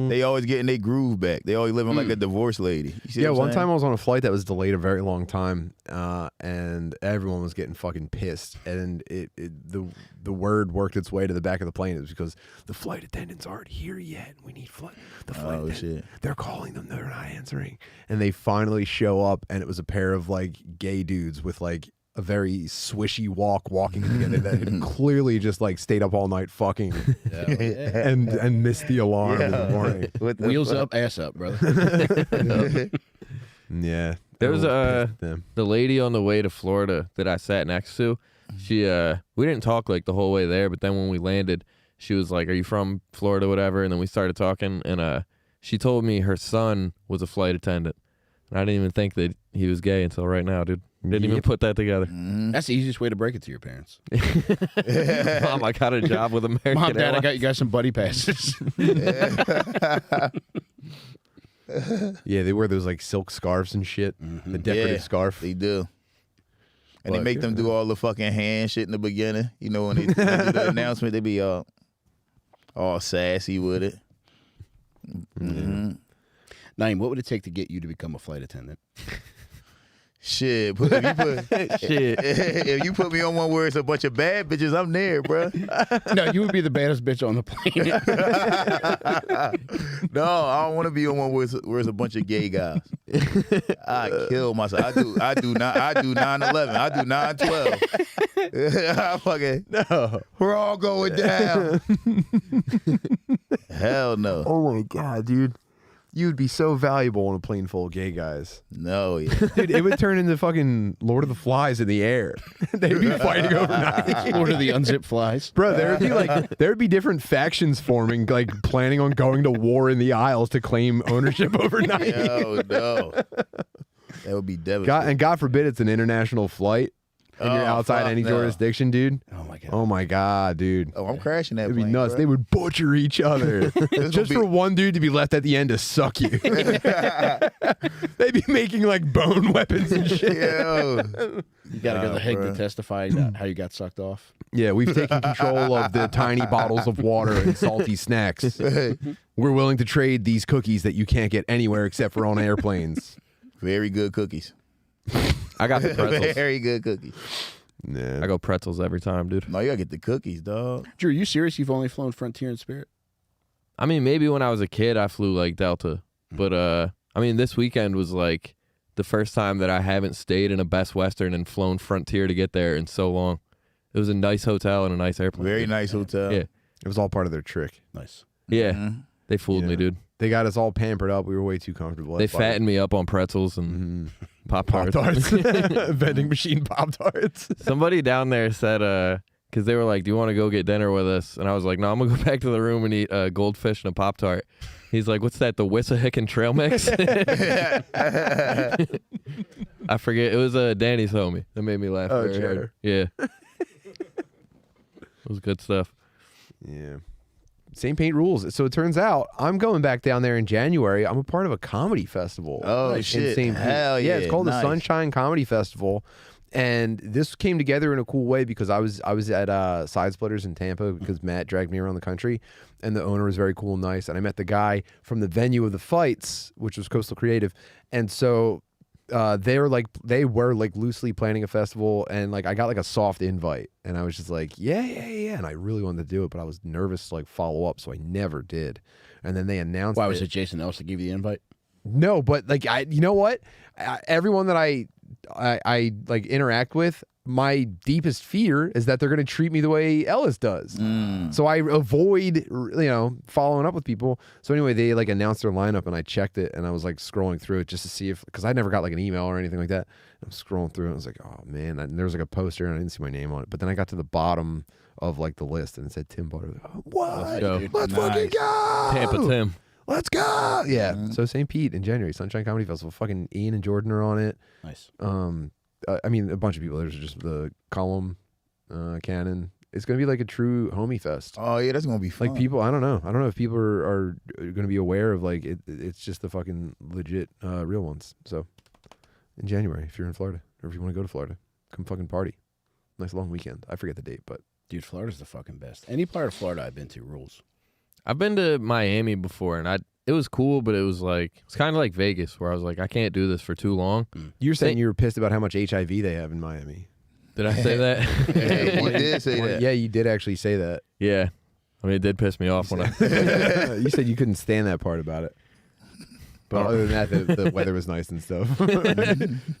D: They always getting their groove back. They always living like a divorced lady. You see
C: Yeah,
D: what I'm
C: one
D: saying?
C: time I was on a flight that was delayed a very long time, and everyone was getting fucking pissed, and the word worked its way to the back of the plane. It was because the flight attendants aren't here yet. We need the flight attendants.
D: Shit.
C: They're calling them. They're not answering. And they finally show up, and it was a pair of like gay dudes with like a very swishy walking together that had clearly just like stayed up all night fucking and missed the alarm in the morning.
A: Wheels up, ass up, brother.
C: Yeah.
B: There was
C: them.
B: the lady on the way to Florida that I sat next to. She we didn't talk like the whole way there, but then when we landed, she was like, "Are you from Florida, whatever?" And then we started talking, and she told me her son was a flight attendant. And I didn't even think that he was gay until right now, dude. Didn't even put that together.
A: That's the easiest way to break it to your parents.
B: Mom, I got a job with American
A: Mom, Dad, I
B: Airlines.
A: got you guys some buddy passes.
C: Yeah, they wear those like silk scarves and shit. The decorative scarf.
D: They do. And they
C: Fuck,
D: make them do all the fucking hand shit in the beginning. You know, when they do the announcement, they be all sassy with it.
A: Naeem, what would it take to get you to become a flight attendant?
D: Shit.
B: Shit.
D: If you put me on one where it's a bunch of bad bitches, I'm there, bro.
A: No, you would be the baddest bitch on the plane.
D: No, I don't want to be on one where it's a bunch of gay guys. I kill myself. I do 9/11. I do 9/12. I fucking no. We're all going down. Hell no.
C: Oh my god, dude. You would be so valuable on a plane full of gay guys.
D: No, yeah.
C: Dude, it would turn into fucking Lord of the Flies in the air. They'd be fighting overnight.
A: Lord of the unzipped flies.
C: Bro, there'd be different factions forming, like planning on going to war in the Isles to claim ownership overnight.
D: Oh no. That would be devastating.
C: God forbid it's an international flight and you're outside
D: fuck
C: any
D: no.
C: jurisdiction, dude.
A: Oh my god.
C: Oh my god, dude.
D: Oh, I'm crashing that
C: It'd be
D: plane,
C: nuts.
D: bro.
C: They would butcher each other just for one dude to be left at the end to suck you. They'd be making like bone weapons and shit.
D: Yo.
A: You gotta go to the Hague
D: bro.
A: to testify how you got sucked off.
C: Yeah, we've taken control of the tiny bottles of water and salty snacks. We're willing to trade these cookies that you can't get anywhere except for on airplanes.
D: Very good cookies.
B: I got the pretzels.
D: Very good cookies.
C: Yeah.
B: I go pretzels every time, dude.
D: No, you gotta get the cookies, dog.
A: Drew, are you serious? You've only flown Frontier and Spirit?
B: I mean, maybe when I was a kid, I flew like Delta. But, I mean, this weekend was like the first time that I haven't stayed in a Best Western and flown Frontier to get there in so long. It was a nice hotel and a nice airplane.
D: Very nice hotel.
B: Yeah.
C: It was all part of their trick.
A: Nice.
B: Yeah. They fooled me, dude.
C: They got us all pampered up. We were way too comfortable.
B: They fattened me up on pretzels and Pop-Tarts.
C: Pop-Tarts. Vending machine Pop-Tarts.
B: Somebody down there said because they were like, "Do you want to go get dinner with us?" And I was like, "No, I'm gonna go back to the room and eat goldfish and a Pop-Tart." He's like, "What's that? The Wissahickon trail mix?" I forget. It was Danny's homie that made me laugh.
C: Oh,
B: very hard. Yeah, it was good stuff.
C: Yeah. St. Pete rules. So it turns out I'm going back down there in January. I'm a part of a comedy festival.
D: Oh,
C: in
D: shit.
C: St. Pete.
D: Hell yeah.
C: It's called
D: Nice.
C: the Sunshine Comedy Festival. And this came together in a cool way because I was at Side Splitters in Tampa because Matt dragged me around the country, and the owner was very cool and nice. And I met the guy from the venue of the fights, which was Coastal Creative. And so they were like loosely planning a festival, and like I got like a soft invite, and I was just like, yeah, and I really wanted to do it, but I was nervous to like follow up, so I never did. And then they announced
A: Why was it Jason Ellis to give you the invite?
C: No, but like you know what? Everyone that I like interact with, my deepest fear is that they're going to treat me the way Ellis does. So I avoid, following up with people. So anyway, they like announced their lineup, and I checked it, and I was like scrolling through it just to see because I never got like an email or anything like that. I was scrolling through, and I was like, oh man, and there was like a poster, and I didn't see my name on it. But then I got to the bottom of like the list, and it said Tim Butter. Like, oh, what? Let's fucking go!
B: Tampa Tim.
C: Let's go! Yeah. So St. Pete in January, Sunshine Comedy Festival. Fucking Ian and Jordan are on it.
A: Nice.
C: I mean, a bunch of people. There's just the Column, Cannon. It's gonna be like a true homie fest.
D: Oh yeah, that's gonna be fun.
C: Like people, I don't know if people are gonna be aware of like it's just the fucking legit real ones. So in January, if you're in Florida or if you want to go to Florida, come fucking party. Nice long weekend. I forget the date, but
A: Dude, Florida's the fucking best. Any part of Florida I've been to rules.
B: I've been to Miami before, and it was cool, but it's kind of like Vegas, where I was like, I can't do this for too long.
C: you're saying you were pissed about how much HIV they have in Miami.
B: Did I say that?
D: Hey, you did say that.
C: Yeah, you did actually say that.
B: Yeah. I mean, it did piss me off when I...
C: You said you couldn't stand that part about it. But other than that, the weather was nice and stuff.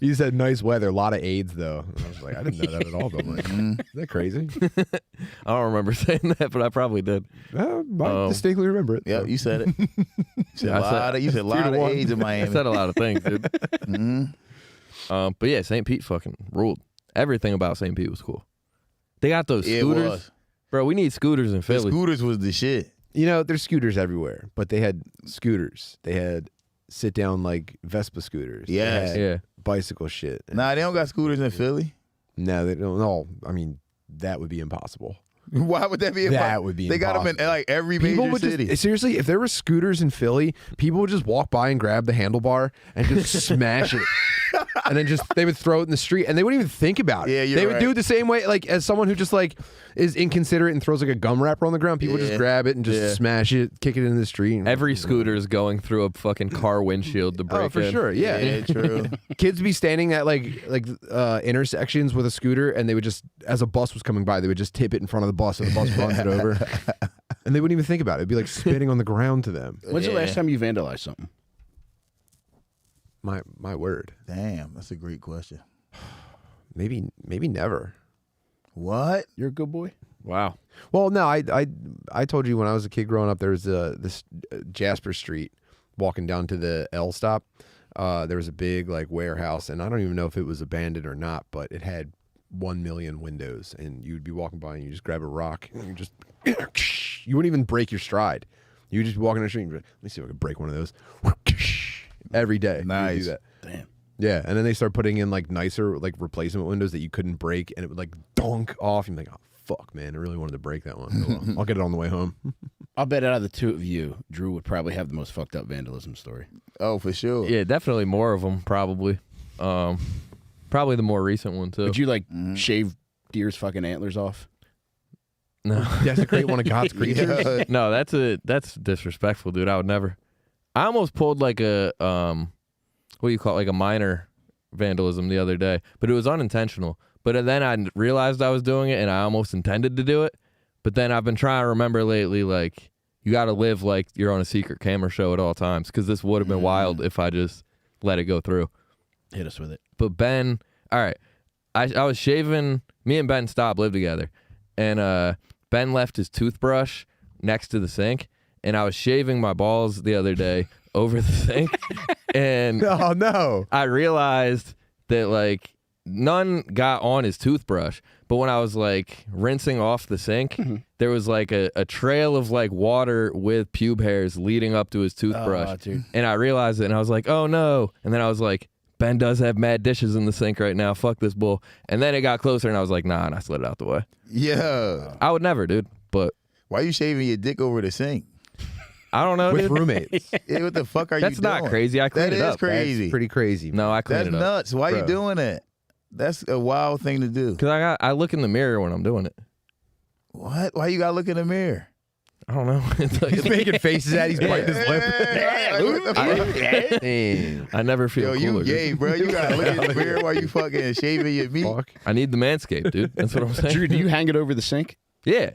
C: You said nice weather, a lot of AIDS though. And I was like, I didn't know that at all. But I'm like, is that crazy?
B: I don't remember saying that, but I probably did.
C: I distinctly remember it.
D: Yep, you said it. You said a lot of AIDS in Miami.
B: I said a lot of things, dude. But yeah, St. Pete fucking ruled. Everything about St. Pete was cool. They got those scooters.
D: It was.
B: Bro, we need scooters in
D: The
B: Philly.
D: scooters was the shit.
C: You know, there's scooters everywhere, but they had scooters. They had sit down like Vespa scooters.
D: Yes.
C: They had
B: Yeah.
C: bicycle shit.
D: Nah, they don't got scooters in Philly.
C: No, they don't. No, I mean that would be impossible.
D: Why would that be?
C: That would be
D: They got them in like every
C: People
D: major
C: would
D: city.
C: just, seriously, if there were scooters in Philly, people would just walk by and grab the handlebar and just smash it. And then they would throw it in the street and they wouldn't even think about it.
D: Yeah, you're
C: They would
D: right.
C: do it the same way, like as someone who just like is inconsiderate and throws like a gum wrapper on the ground. People would just grab it and just smash it, kick it in the street. And
B: Every scooter is going through a fucking car windshield to break
C: for
B: in.
C: sure, yeah.
D: Yeah, true.
C: Kids be standing at like intersections with a scooter, and they would just, as a bus was coming by, they would just tip it in front of the bus, and the bus runs it over, and they wouldn't even think about it. It'd be like spitting on the ground to them.
A: When's the last time you vandalized something?
C: My word,
D: Damn, that's a great question.
C: maybe never.
D: What?
A: You're a good boy?
B: Wow.
C: Well, no, I told you when I was a kid growing up, there was this Jasper Street walking down to the L stop. There was a big like warehouse, and I don't even know if it was abandoned or not, but it had 1 million windows, and you'd be walking by and you just grab a rock and you just you wouldn't even break your stride. You would just be walking down the street and be like, let me see if I can break one of those. Every day.
D: Nice.
C: You'd do that.
A: Damn.
C: Yeah, and then they start putting in like nicer like replacement windows that you couldn't break, and it would like donk off. You'd be like, oh fuck, man, I really wanted to break that one. Oh, well, I'll get it on the way home.
A: I'll bet out of the two of you, Drew would probably have the most fucked up vandalism story.
D: Oh, for sure.
B: Yeah, definitely more of them, probably. Probably the more recent one, too.
A: Would you like shave deer's fucking antlers off?
B: No.
C: Desecrate one of God's creatures.
B: No, that's disrespectful, dude. I would never. I almost pulled like a what do you call it? Like a minor vandalism the other day, but it was unintentional. But then I realized I was doing it, and I almost intended to do it. But then I've been trying to remember lately, like, you got to live like you're on a secret camera show at all times, because this would have been wild if I just let it go through.
A: Hit us with it.
B: But Ben, all right, I was shaving. Me and Ben Stopp live together, and Ben left his toothbrush next to the sink, and I was shaving my balls the other day over the sink, and
C: Oh no!
B: I realized that like none got on his toothbrush. But when I was like rinsing off the sink, there was like a trail of like water with pube hairs leading up to his toothbrush.
A: Dude.
B: And I realized it, and I was like, oh no. And then I was like, Ben does have mad dishes in the sink right now. Fuck this bull. And then it got closer, and I was like, nah, and I slid it out the way.
D: Yeah.
B: I would never, dude. But
D: Why you shaving your dick over the sink?
B: I don't know,
C: With
B: dude.
C: roommates.
D: Yeah, what the fuck are you doing?
B: That's not crazy. I cleaned
D: That
B: it
D: is
B: up.
D: crazy.
C: That's pretty crazy.
B: No, I cleaned
D: That's
B: it up.
D: nuts. Why you
C: Bro.
D: doing that? That's a wild thing to do.
B: Because I look in the mirror when I'm doing it.
D: What? Why you gotta look in the mirror?
B: I don't know. It's like,
C: He's making faces at. He's biting his lip.
D: What the fuck?
C: Damn.
B: I never feel
D: Yo,
B: cooler.
D: you gay, bro. You gotta look in the mirror while you fucking shaving your meat.
C: Fuck.
B: I need the Manscaped, dude. That's what I'm saying.
A: Drew, do you hang it over the sink?
B: Yeah.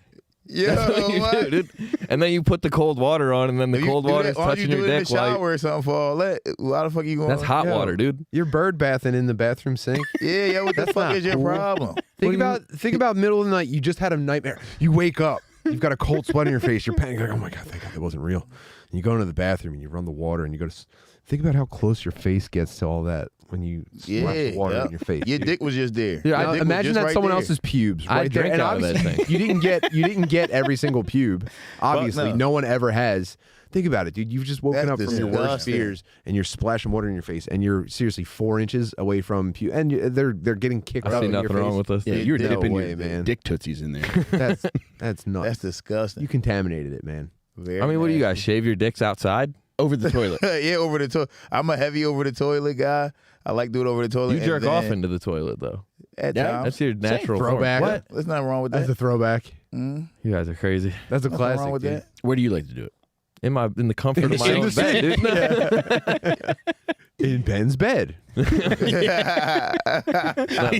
D: Yo,
B: That's what you
D: what?
B: do, dude. And then you put the cold water on, and then the
D: You
B: cold
D: do
B: water
D: that-
B: is
D: why don't
B: touching
D: you
B: your
D: do it in
B: dick.
D: the shower or something for all that? Why the fuck you going?
B: That's hot
C: Yo.
B: water, dude.
C: You're bird bathing in the bathroom sink.
D: Yeah, what the fuck
C: not
D: is your
C: cool.
D: problem?
C: Think about middle of the night. You just had a nightmare. You wake up. You've got a cold sweat in your face. You're panicking. Like, oh my god, thank God that wasn't real. And you go into the bathroom and you run the water and you go to. Think about how close your face gets to all that when you splash water in your face.
D: Your dick was just there.
B: Yeah,
D: Your dick was
C: imagine
D: just
C: that
D: right
C: someone
D: there.
C: else's pubes
B: I
C: right there.
B: drink
C: And
B: out of that
C: obviously,
B: thing.
C: you didn't get every single pube. Obviously,
D: no.
C: no one ever has. Think about it, dude. You've just woken
D: That's
C: up from your worst
D: disgusting.
C: fears, and you're splashing water in your face, and you're seriously 4 inches away from pube, and they're getting kicked
B: I
C: out
B: see
C: of your
B: nothing wrong
C: face.
B: with this.
A: Yeah,
B: dude.
A: you were
C: No
A: dipping
C: way,
A: your
C: man.
A: dick tootsies in there.
C: That's nuts.
D: That's disgusting.
C: You contaminated it, man.
D: Very
B: I mean, what do you guys
D: nasty.
B: shave your dicks outside?
A: Over the toilet.
D: Yeah, over the toilet. I'm a heavy over the toilet guy. I like doing it over the toilet.
B: You
D: and
B: jerk off
D: then
B: into the toilet, though.
D: at
A: Yeah,
D: times.
B: That's your natural form.
C: throwback.
B: What?
D: There's nothing wrong with
C: That's
D: that.
C: a throwback.
D: Mm.
B: You guys are crazy.
C: That's a
D: Nothing
C: classic.
D: wrong with
C: dude.
D: that.
A: Where do you like to do it?
B: In the comfort of my own bed, dude.
C: In Ben's bed.
A: You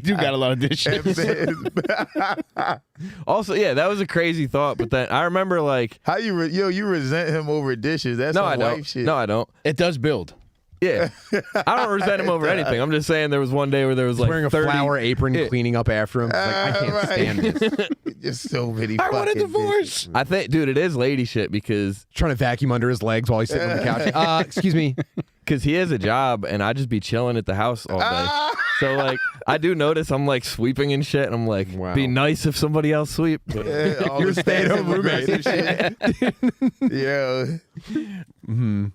A: do got a lot of dishes.
B: Also, yeah, that was a crazy thought. But then I remember, like,
D: How you you resent him over dishes? That's
B: no,
D: some
B: I
D: wife
B: don't.
D: shit.
B: No, I don't.
A: It does build.
B: Yeah, I don't resent him over anything. I'm just saying there was one day where there was like
C: Wearing a
B: 30
C: flower apron,
B: Yeah.
C: cleaning up after him. It's like, I can't
D: Right.
C: stand this.
D: Just so many.
A: I want a
D: fucking
A: divorce.
B: I think, dude, it is lady shit because
C: Trying to vacuum under his legs while he's sitting on the couch. Excuse me.
B: he has a job and I just be chilling at the house all day. So like I do notice I'm like sweeping and shit, and I'm like,
C: Wow.
B: be nice if somebody else sweep.
D: Yeah, all
C: You're
D: the
C: stay-at-home
D: passive aggressive shit. Yeah.
C: Mm-hmm.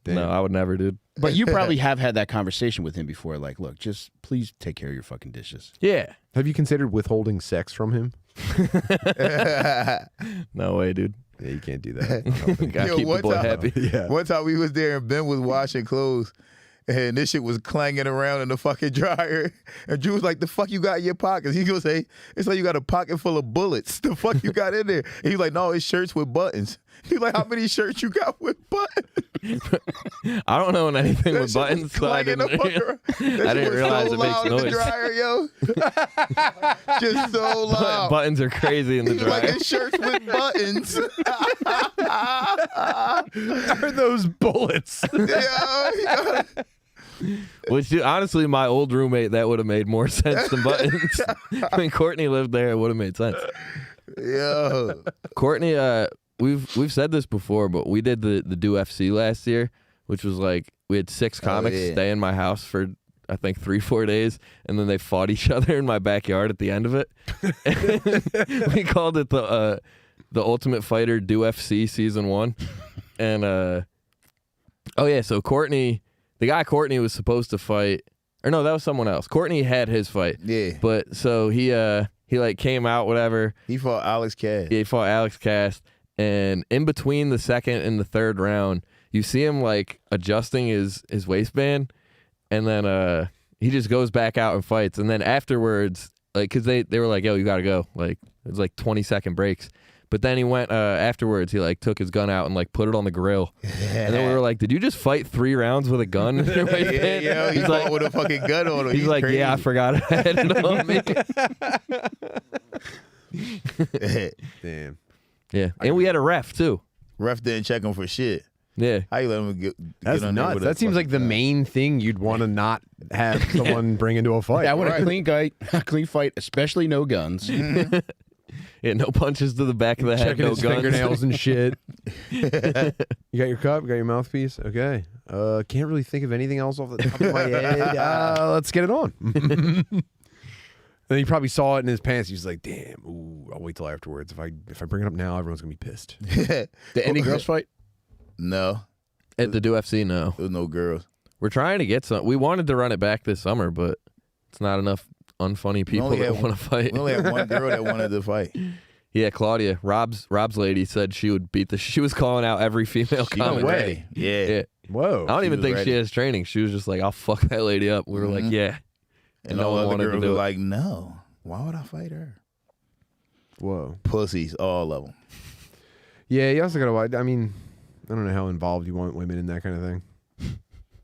B: No, I would never, dude.
A: But you probably have had that conversation with him before. Like, look, just please take care of your fucking dishes.
B: Yeah.
C: Have you considered withholding sex from him?
B: No way, dude.
C: Yeah, you can't do that.
B: Gotta
D: Yo,
B: keep the
D: one
B: boy
D: time-
B: happy.
C: Yeah.
D: One time we was there and Ben was washing clothes. And this shit was clanging around in the fucking dryer. And Drew was like, the fuck you got in your pockets? He gonna say, it's like you got a pocket full of bullets. The fuck you got in there? And he's like, no, it's shirts with buttons. He's like, how many shirts you got with buttons?
B: I don't know anything
D: That
B: with
D: shit was
B: buttons, so I
D: clanging the
B: didn't.
D: fuck around. That
B: I
D: shit
B: didn't
D: was
B: realize
D: so
B: it makes
D: loud in the
B: noise.
D: dryer, yo. Just so loud.
B: Buttons are crazy in the
D: He's like,
B: dryer.
D: it's shirts with buttons.
C: Are those bullets?
D: Yeah.
B: Which, dude, honestly, my old roommate, that would have made more sense than buttons. When Courtney lived there, it would have made sense.
D: Yo.
B: Courtney, we've said this before, but we did the Do FC last year, which was like we had 6 comics
D: yeah.
B: stay in my house for I think 3-4 days, and then they fought each other in my backyard at the end of it. We called it the Ultimate Fighter Do FC Season 1, and oh yeah, so Courtney. The guy Courtney was supposed to fight, or no, that was someone else. Courtney had his fight,
D: Yeah.
B: but so he like came out, whatever.
D: He fought Alex Cass.
B: Yeah, he fought Alex Cast, and in between the second and the third round, you see him like adjusting his waistband, and then he just goes back out and fights, and then afterwards, like, cause they were like, yo, you gotta go, like it was like 20-second breaks. But then he went afterwards. He like took his gun out and like put it on the grill, and then we were like, "Did you just fight 3 rounds with a gun in your waistband?"
D: Yeah, he
B: He's
D: fought
B: like,
D: with a fucking gun on him.
B: he's like,
D: crazy.
B: "Yeah, I forgot I had it on me."
C: Damn.
B: Yeah, and we had a ref too.
D: Ref didn't check him for shit.
B: Yeah,
D: How you let him get
C: That's
D: on there
C: nuts.
D: with a
C: That seems like the
D: fucking gun?
C: main thing you'd want to not have someone bring into a fight.
A: Yeah, I want
D: Right.
A: a clean fight, especially no guns.
B: Yeah, no punches to the back of the head,
C: Checking
B: no
C: his
B: guns.
C: fingernails and shit. You got your cup? Got your mouthpiece? Okay. Can't really think of anything else off the top of my head. Let's get it on. And he probably saw it in his pants. He was like, "Damn, ooh, I'll wait till afterwards. If I bring it up now, everyone's gonna be pissed."
A: Did any girls fight?
D: No,
B: At the UFC, no.
D: there was no girls.
B: We're trying to get some. We wanted to run it back this summer, but it's not enough unfunny people
D: only
B: that
D: had
B: want to fight.
D: We only had one girl that wanted to fight.
B: Yeah, Claudia, Rob's lady said she would beat the. She was calling out every female
D: She was
B: comment.
D: ready. Yeah.
B: Yeah.
C: Whoa.
B: I don't even
D: was
B: think she
D: ready.
B: has training. She was just like, "I'll fuck that lady up." We were like, "Yeah,"
D: And
B: no
D: all
B: one
D: other
B: wanted to
D: girls
B: do
D: were
B: it.
D: like, no. Why would I fight her?
C: Whoa.
D: Pussies, all of them.
C: Yeah, you also gotta. I mean, I don't know how involved you want women in that kind of thing.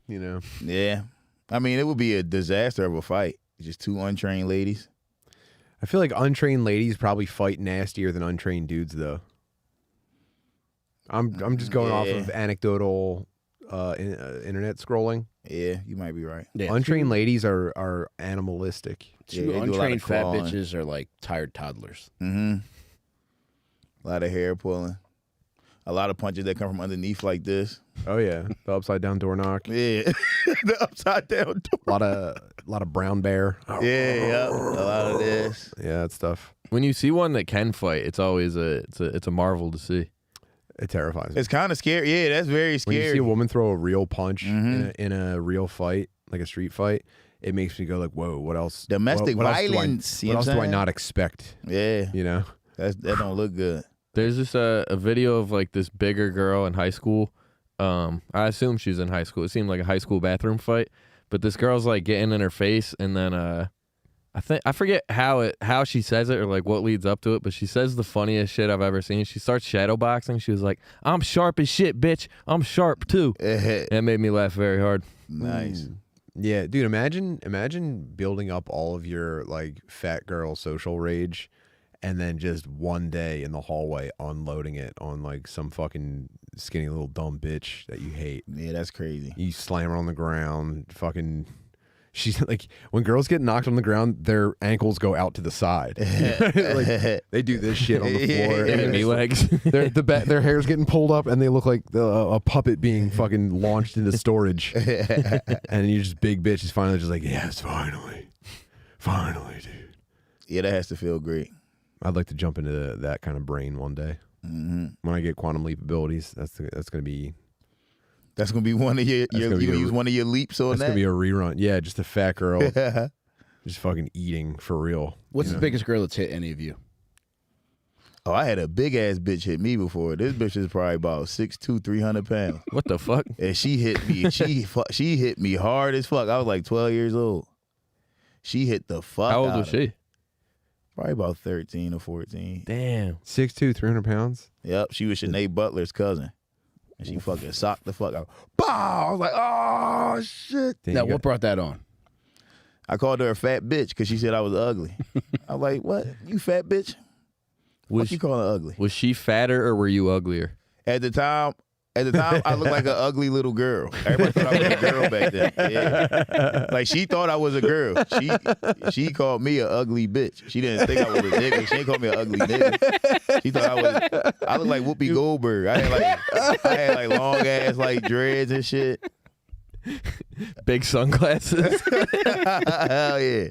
C: You know.
D: Yeah. I mean, it would be a disaster of a fight. Just two untrained ladies.
C: I feel like untrained ladies probably fight nastier than untrained dudes, though. I'm just going off of anecdotal internet scrolling.
D: Yeah, you might be right.
A: Yeah,
C: Untrained ladies are animalistic.
A: two
D: Yeah, they do a lot of
A: untrained fat
D: clawing.
A: bitches are like tired toddlers.
D: Mm-hmm. A lot of hair pulling. A lot of punches that come from underneath like this.
C: Oh yeah, the upside down door knock.
D: Yeah. The upside down door.
C: A lot of brown bear.
D: Yeah, a lot of this.
C: Yeah, that stuff.
B: When you see one that can fight, it's always it's a marvel to see.
C: It terrifies me.
D: It's kind of scary. Yeah, that's very
C: When
D: scary.
C: you see a woman throw a real punch
D: Mhm.
C: in a real fight, like a street fight, it makes me go like, "Whoa, what else?
D: Domestic
C: what else do I-
D: violence. you
C: What
D: know
C: else
D: what
C: do
D: I'm
C: I
D: saying?
C: not expect?"
D: Yeah,
C: You know.
D: that don't look good.
B: There's this a video of like this bigger girl in high school. I assume she's in high school. It seemed like a high school bathroom fight, but this girl's like getting in her face, and then I forget how she says it or like what leads up to it, but she says the funniest shit I've ever seen. She starts shadow boxing. She was like, "I'm sharp as shit, bitch. I'm sharp too." That made me laugh very hard.
D: Nice.
C: Yeah, dude, imagine building up all of your like fat girl social rage and then just one day in the hallway unloading it on like some fucking skinny little dumb bitch that you hate.
D: Yeah, that's crazy.
C: You slam her on the ground, fucking she's like when girls get knocked on the ground, their ankles go out to the side. Like, they do this shit on the floor.
D: Yeah.
C: And
B: Knee legs.
C: their hair's getting pulled up and they look like a puppet being fucking launched into storage. And you just big bitch is finally just like, yes, finally, dude.
D: Yeah, that has to feel great.
C: I'd like to jump into that kind of brain one day.
D: Mm-hmm.
C: When I get quantum leap abilities, that's gonna be
D: one of your
C: gonna be
D: you
C: a-
D: use one of your leaps on
C: that's
D: that.
C: gonna be a rerun. Yeah, just a fat girl just fucking eating for real.
A: What's
C: you
A: the
C: know?
A: biggest girl that's hit any of you?
D: Oh, I had a big ass bitch hit me before. This bitch is probably about 6'2", 300 pounds.
B: What the fuck?
D: And she hit me. She hit me hard as fuck. I was like 12 years old. She hit the fuck
B: How old
D: out
B: was
D: of me.
B: she?
D: Probably about 13 or 14.
B: Damn.
C: 6'2", 300 pounds.
D: Yep, she was Sinead Butler's cousin. And she fucking socked the fuck out. Bow! I was like, oh, shit.
C: Damn,
A: Now,
C: you
A: what brought that on?
D: I called her a fat bitch because she said I was ugly. I was like, what? You fat bitch? What
B: Was
D: you calling her ugly?
B: was she fatter or were you uglier?
D: At the time, I looked like an ugly little girl. Everybody thought I was a girl back then. Yeah. Like she thought I was a girl. She called me an ugly bitch. She didn't think I was a nigga. She didn't call me an ugly nigga. She thought I looked like Whoopi Goldberg. I had like long ass like dreads and shit.
B: Big sunglasses.
D: Hell yeah.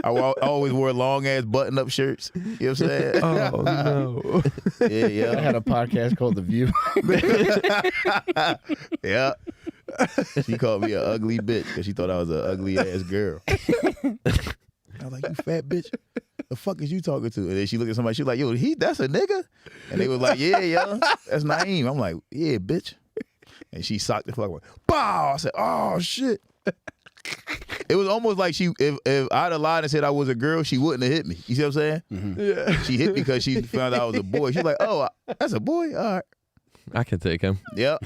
D: I always wore long ass button up shirts. You know what I'm saying?
C: Oh no.
D: Yeah,
A: I had a podcast called The View.
D: yeah. She called me an ugly bitch because she thought I was an ugly ass girl. I was like, you fat bitch. The fuck is you talking to? And then she looked at somebody, she was like, yo, that's a nigga? And they was like, yeah, that's Naeem. I'm like, yeah, bitch. And she socked the fuck. Bow! I said, oh shit. It was almost like if I'd have lied and said I was a girl, she wouldn't have hit me. You see what I'm saying?
C: Mm-hmm. Yeah.
D: She hit me because she found out I was a boy. She's like, oh, that's a boy? All right.
B: I can take him.
D: Yep.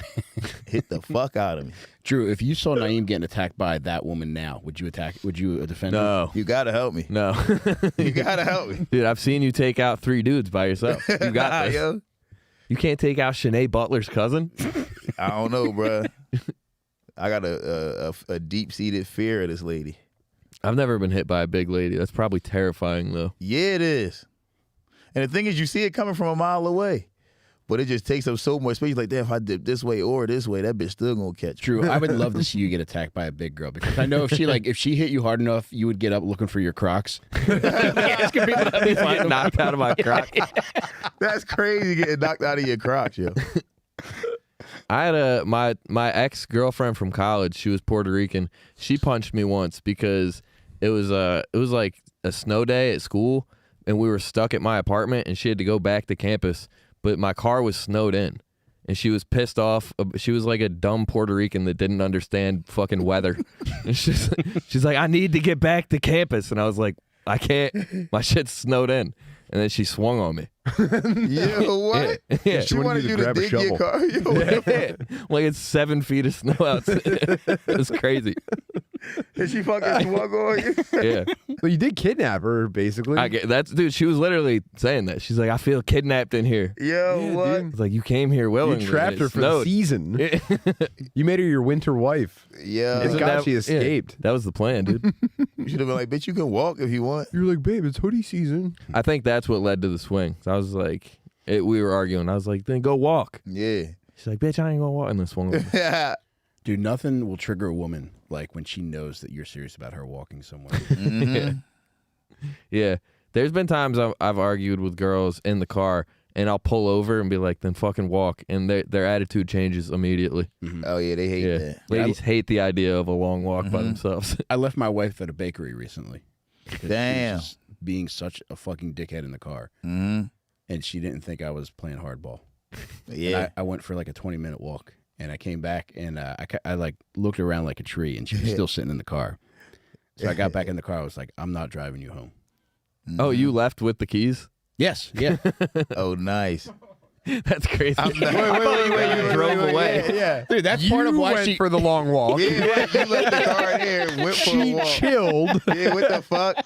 D: Hit the fuck out of me.
A: Drew, if you saw Naeem getting attacked by that woman now, would you defend her?
B: No.
D: You gotta help me.
B: No.
D: You gotta help me.
B: Dude, I've seen you take out 3 dudes by yourself. You got this.
D: Yo.
B: You can't take out Sinead Butler's cousin?
D: I don't know, bro. I got a deep-seated fear of this lady.
B: I've never been hit by a big lady. That's probably terrifying, though.
D: Yeah, it is. And the thing is, you see it coming from a mile away. But it just takes up so much space. Like, damn, if I dip this way or this way, that bitch still gonna catch me.
A: True. I would love to see you get attacked by a big girl because I know if she hit you hard enough, you would get up looking for your Crocs. Asking people to
B: Get knocked out of my Crocs.
D: That's crazy getting knocked out of your Crocs, yo.
B: I had my ex girlfriend from college. She was Puerto Rican. She punched me once because it was like a snow day at school, and we were stuck at my apartment, and she had to go back to campus. But my car was snowed in, and she was pissed off. She was like a dumb Puerto Rican that didn't understand fucking weather. And she's like, I need to get back to campus. And I was like, I can't. My shit's snowed in. And then she swung on me.
D: Yo, what?
B: Yeah.
D: She wanted you to
C: grab a
D: dig your
C: shovel.
D: car. Yo,
B: Like it's 7 feet of snow outside. It was crazy.
D: and she fucking swung on you.
B: Yeah.
C: Well, you did kidnap her, basically.
B: Dude, she was literally saying that. She's like, I feel kidnapped in here.
D: Yo, what?
B: It's like, you came here willingly.
C: You trapped her for the season. You made her your winter wife.
D: Yeah.
C: Thank God she escaped.
B: That was the plan, dude.
D: You should have been like, bitch, you can walk if you want.
C: You're like, babe, it's hoodie season.
B: I think that's what led to the swing. So I was like, we were arguing. I was like, then go walk.
D: Yeah.
B: She's like, bitch, I ain't gonna walk. And then swung over.
D: Yeah.
A: Dude, nothing will trigger a woman like when she knows that you're serious about her walking somewhere.
B: Yeah. There's been times I've argued with girls in the car, and I'll pull over and be like, then fucking walk. And their attitude changes immediately.
D: Oh, yeah, they hate that.
B: Ladies hate the idea of a long walk by themselves.
A: I left my wife at a bakery recently. because
D: Damn.
A: she was just being such a fucking dickhead in the car.
D: Mm-hmm.
A: And she didn't think I was playing hardball.
D: Yeah.
A: And I went for like a 20-minute walk, and I came back, and I like looked around like a tree, and she was still sitting in the car. So I got back in the car. I was like, I'm not driving you home.
B: Oh, you left with the keys?
A: Yes. Yeah.
D: Oh, nice.
B: That's crazy.
D: Wait,
B: You drove away.
D: Yeah.
A: Dude, that's part of why
C: went
A: she.
C: for the long walk.
D: Yeah, you left the car here and went for a
C: She
D: walk.
C: chilled.
D: Yeah, what the fuck?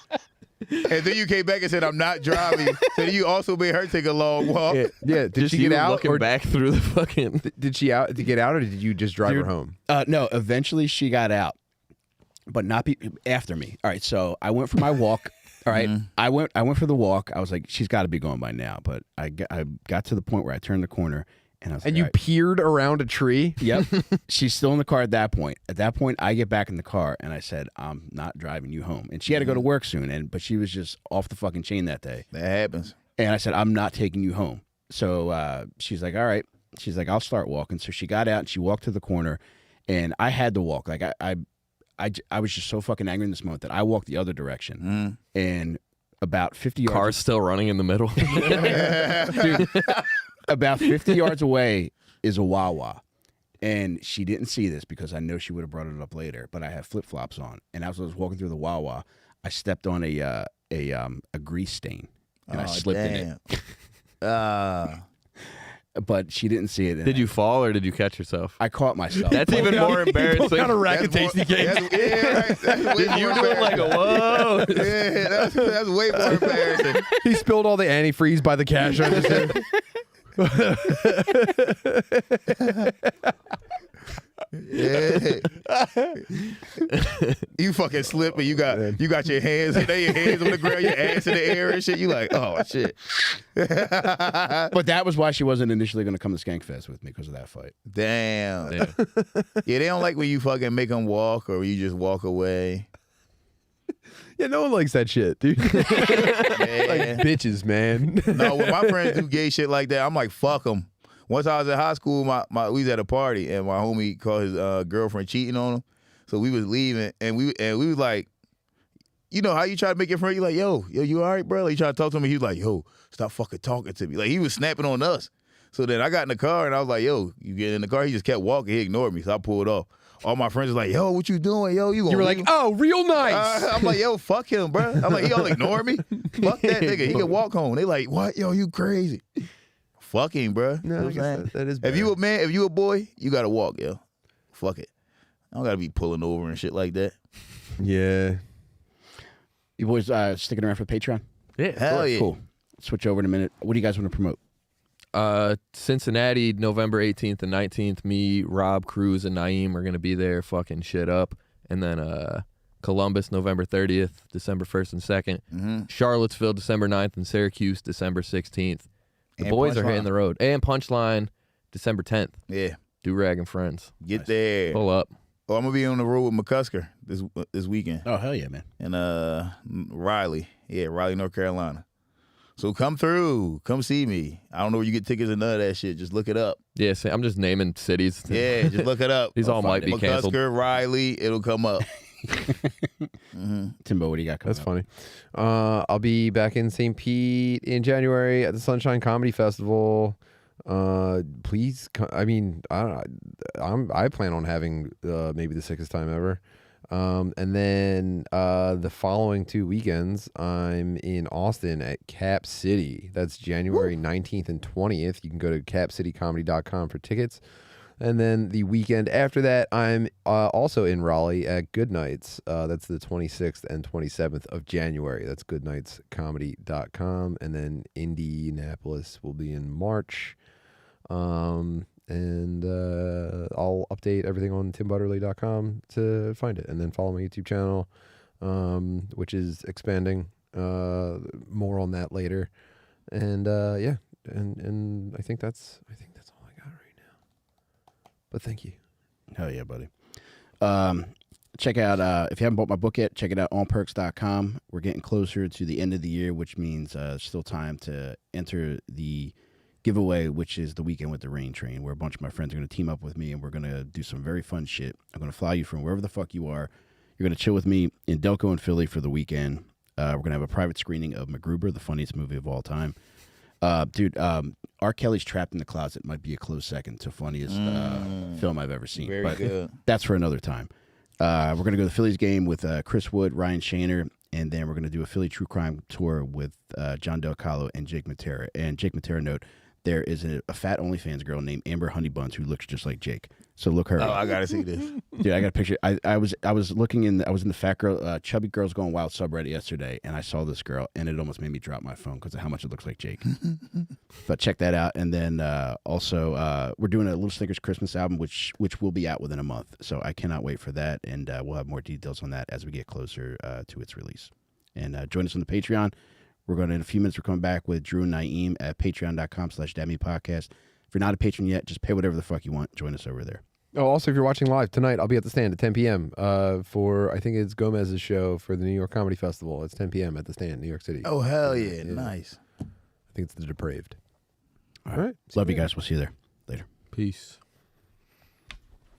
D: And then you came back and said, I'm not driving. So then you also made her take a long walk.
C: Yeah. Did
B: Just
C: she get
B: you
C: out?
B: looking
C: Or
B: back through the fucking...
C: did she get out, or did you just drive her home?
A: No, eventually she got out, but not after me. All right, so I went for my walk. All right, I went for the walk. I was like, she's got to be going by now. But I got to the point where I turned the corner, and I was
C: And
A: like,
C: you
A: all right.
C: peered around a tree?
A: Yep. She's still in the car at that point. At that point, I get back in the car, and I said, I'm not driving you home. And she had to go to work soon, but she was just off the fucking chain that day.
D: That happens.
A: And I said, I'm not taking you home. So she's like, all right. She's like, I'll start walking. So she got out, and she walked to the corner, and I had to walk. Like, I was just so fucking angry in this moment that I walked the other direction. And about 50 yards...
B: Car's still running in the middle.
A: Dude, about 50 yards away is a Wawa. And she didn't see this because I know she would have brought it up later. But I had flip-flops on. And as I was walking through the Wawa, I stepped on a grease stain. And I slipped in it. But she didn't see it.
B: Did you fall or did you catch yourself?
A: I caught myself.
B: That's even more embarrassing.
C: What kind of racket
D: That's
C: tasty
D: more-
C: game?
D: That's way
B: You
D: more
B: do it like a whoa.
D: Yeah, that's way more embarrassing.
C: He spilled all the antifreeze by the cash register.
D: Yeah. You fucking slip and you got your hands on the ground, your ass in the air and shit. You like, oh shit.
A: But that was why she wasn't initially going to come to Skankfest with me because of that fight.
D: Damn.
B: Yeah.
D: Yeah, they don't like when you fucking make them walk or you just walk away.
C: Yeah, no one likes that shit, dude.
D: Yeah.
C: Like bitches, man.
D: No, when my friends do gay shit like that, I'm like, fuck them. Once I was in high school, we was at a party and my homie caught his girlfriend cheating on him. So we was leaving and we was like, you know how you try to make your friend, you like, yo, you all right, bro? Like, you try to talk to him and he was like, yo, stop fucking talking to me. Like he was snapping on us. So then I got in the car and I was like, yo, you get in the car. He just kept walking. He ignored me. So I pulled off. All my friends was like, yo, what you doing? Yo, you gonna
C: You were
D: leave
C: like,
D: him?
C: oh, real nice.
D: I'm like, yo, fuck him, bro. I'm like, he gonna ignore me? Fuck that nigga. He can walk home. They like, what? Yo, you crazy. Fuck him, bro.
C: No, I guess that is
D: If
C: better.
D: you a man, if you a boy, you gotta walk, yo. Fuck it. I don't gotta be pulling over and shit like that.
C: Yeah.
A: You boys sticking around for Patreon?
B: Yeah.
D: Hell yeah.
A: Cool. Switch over in a minute. What do you guys want to promote?
B: Cincinnati, November 18th and 19th. Me, Rob, Cruz, and Naeem are gonna be there fucking shit up. And then Columbus, November 30th, December 1st and 2nd. Charlottesville, December 9th, and Syracuse, December 16th. The
D: And
B: boys are
D: Punchline.
B: hitting the road. And Punchline, December 10th.
D: Yeah.
B: Do-Rag and Friends.
D: Get there.
B: Pull up.
D: Oh, I'm gonna be on the road with McCusker this weekend.
A: Oh, hell yeah, man.
D: And Raleigh. Yeah, Raleigh, North Carolina. So come through. Come see me. I don't know where you get tickets and none of that shit. Just look it up.
B: Yeah, I'm just naming cities.
D: Yeah, just look it up.
B: These all might be canceled.
D: McCusker, Riley, it'll come up.
A: Timbo, what do you got coming
C: That's
A: up?
C: funny. I'll be back in St. Pete in January at the Sunshine Comedy Festival. Please, I mean, I plan on having maybe the sickest time ever. And then the following 2 weekends, I'm in Austin at Cap City. That's January 19th and 20th. You can go to capcitycomedy.com for tickets. And then the weekend after that, I'm also in Raleigh at Good Nights. That's the 26th and 27th of January. That's goodnightscomedy.com. And then Indianapolis will be in March. And I'll update everything on timbutterly.com to find it. And then follow my YouTube channel, which is expanding. More on that later. And yeah, and I think that's all I got right now. But thank you.
A: Hell yeah, buddy. Check out, if you haven't bought my book yet, check it out on percs.com. We're getting closer to the end of the year, which means still time to enter the giveaway, which is the Weekend with the Rain Train, where a bunch of my friends are going to team up with me and we're going to do some very fun shit. I'm going to fly you from wherever the fuck you are. You're going to chill with me in Delco and Philly for the weekend. We're going to have a private screening of MacGruber, the funniest movie of all time. Dude, R. Kelly's Trapped in the Closet might be a close second to funniest film I've ever seen.
D: Very
A: but
D: good.
A: That's for another time. We're going to go to the Phillies game with Chris Wood, Ryan Shaner, and then we're going to do a Philly True Crime tour with John Del Calo and Jake Matera. And Jake Matera, note, there is a fat OnlyFans girl named Amber Honeybuns who looks just like Jake. So look her
D: Oh,
A: up.
D: I gotta see this.
A: Dude, I got a picture. I was in the fat girl, chubby girls going wild subreddit yesterday, and I saw this girl, and it almost made me drop my phone because of how much it looks like Jake. But check that out, and then also we're doing a Little Snickers Christmas album, which will be out within a month. So I cannot wait for that, and we'll have more details on that as we get closer to its release. And join us on the Patreon. We're going to, in a few minutes, we're coming back with Drew and Naeem at patreon.com/DadMePodcast. If you're not a patron yet, just pay whatever the fuck you want. Join us over there.
C: Oh, also, if you're watching live tonight, I'll be at the stand at 10 p.m. For, I think it's Gomez's show for the New York Comedy Festival. It's 10 p.m. at the stand, New York City.
D: Oh, hell yeah. Nice.
C: I think it's The Depraved.
A: All right. Love you guys. We'll see you there. Later.
B: Peace.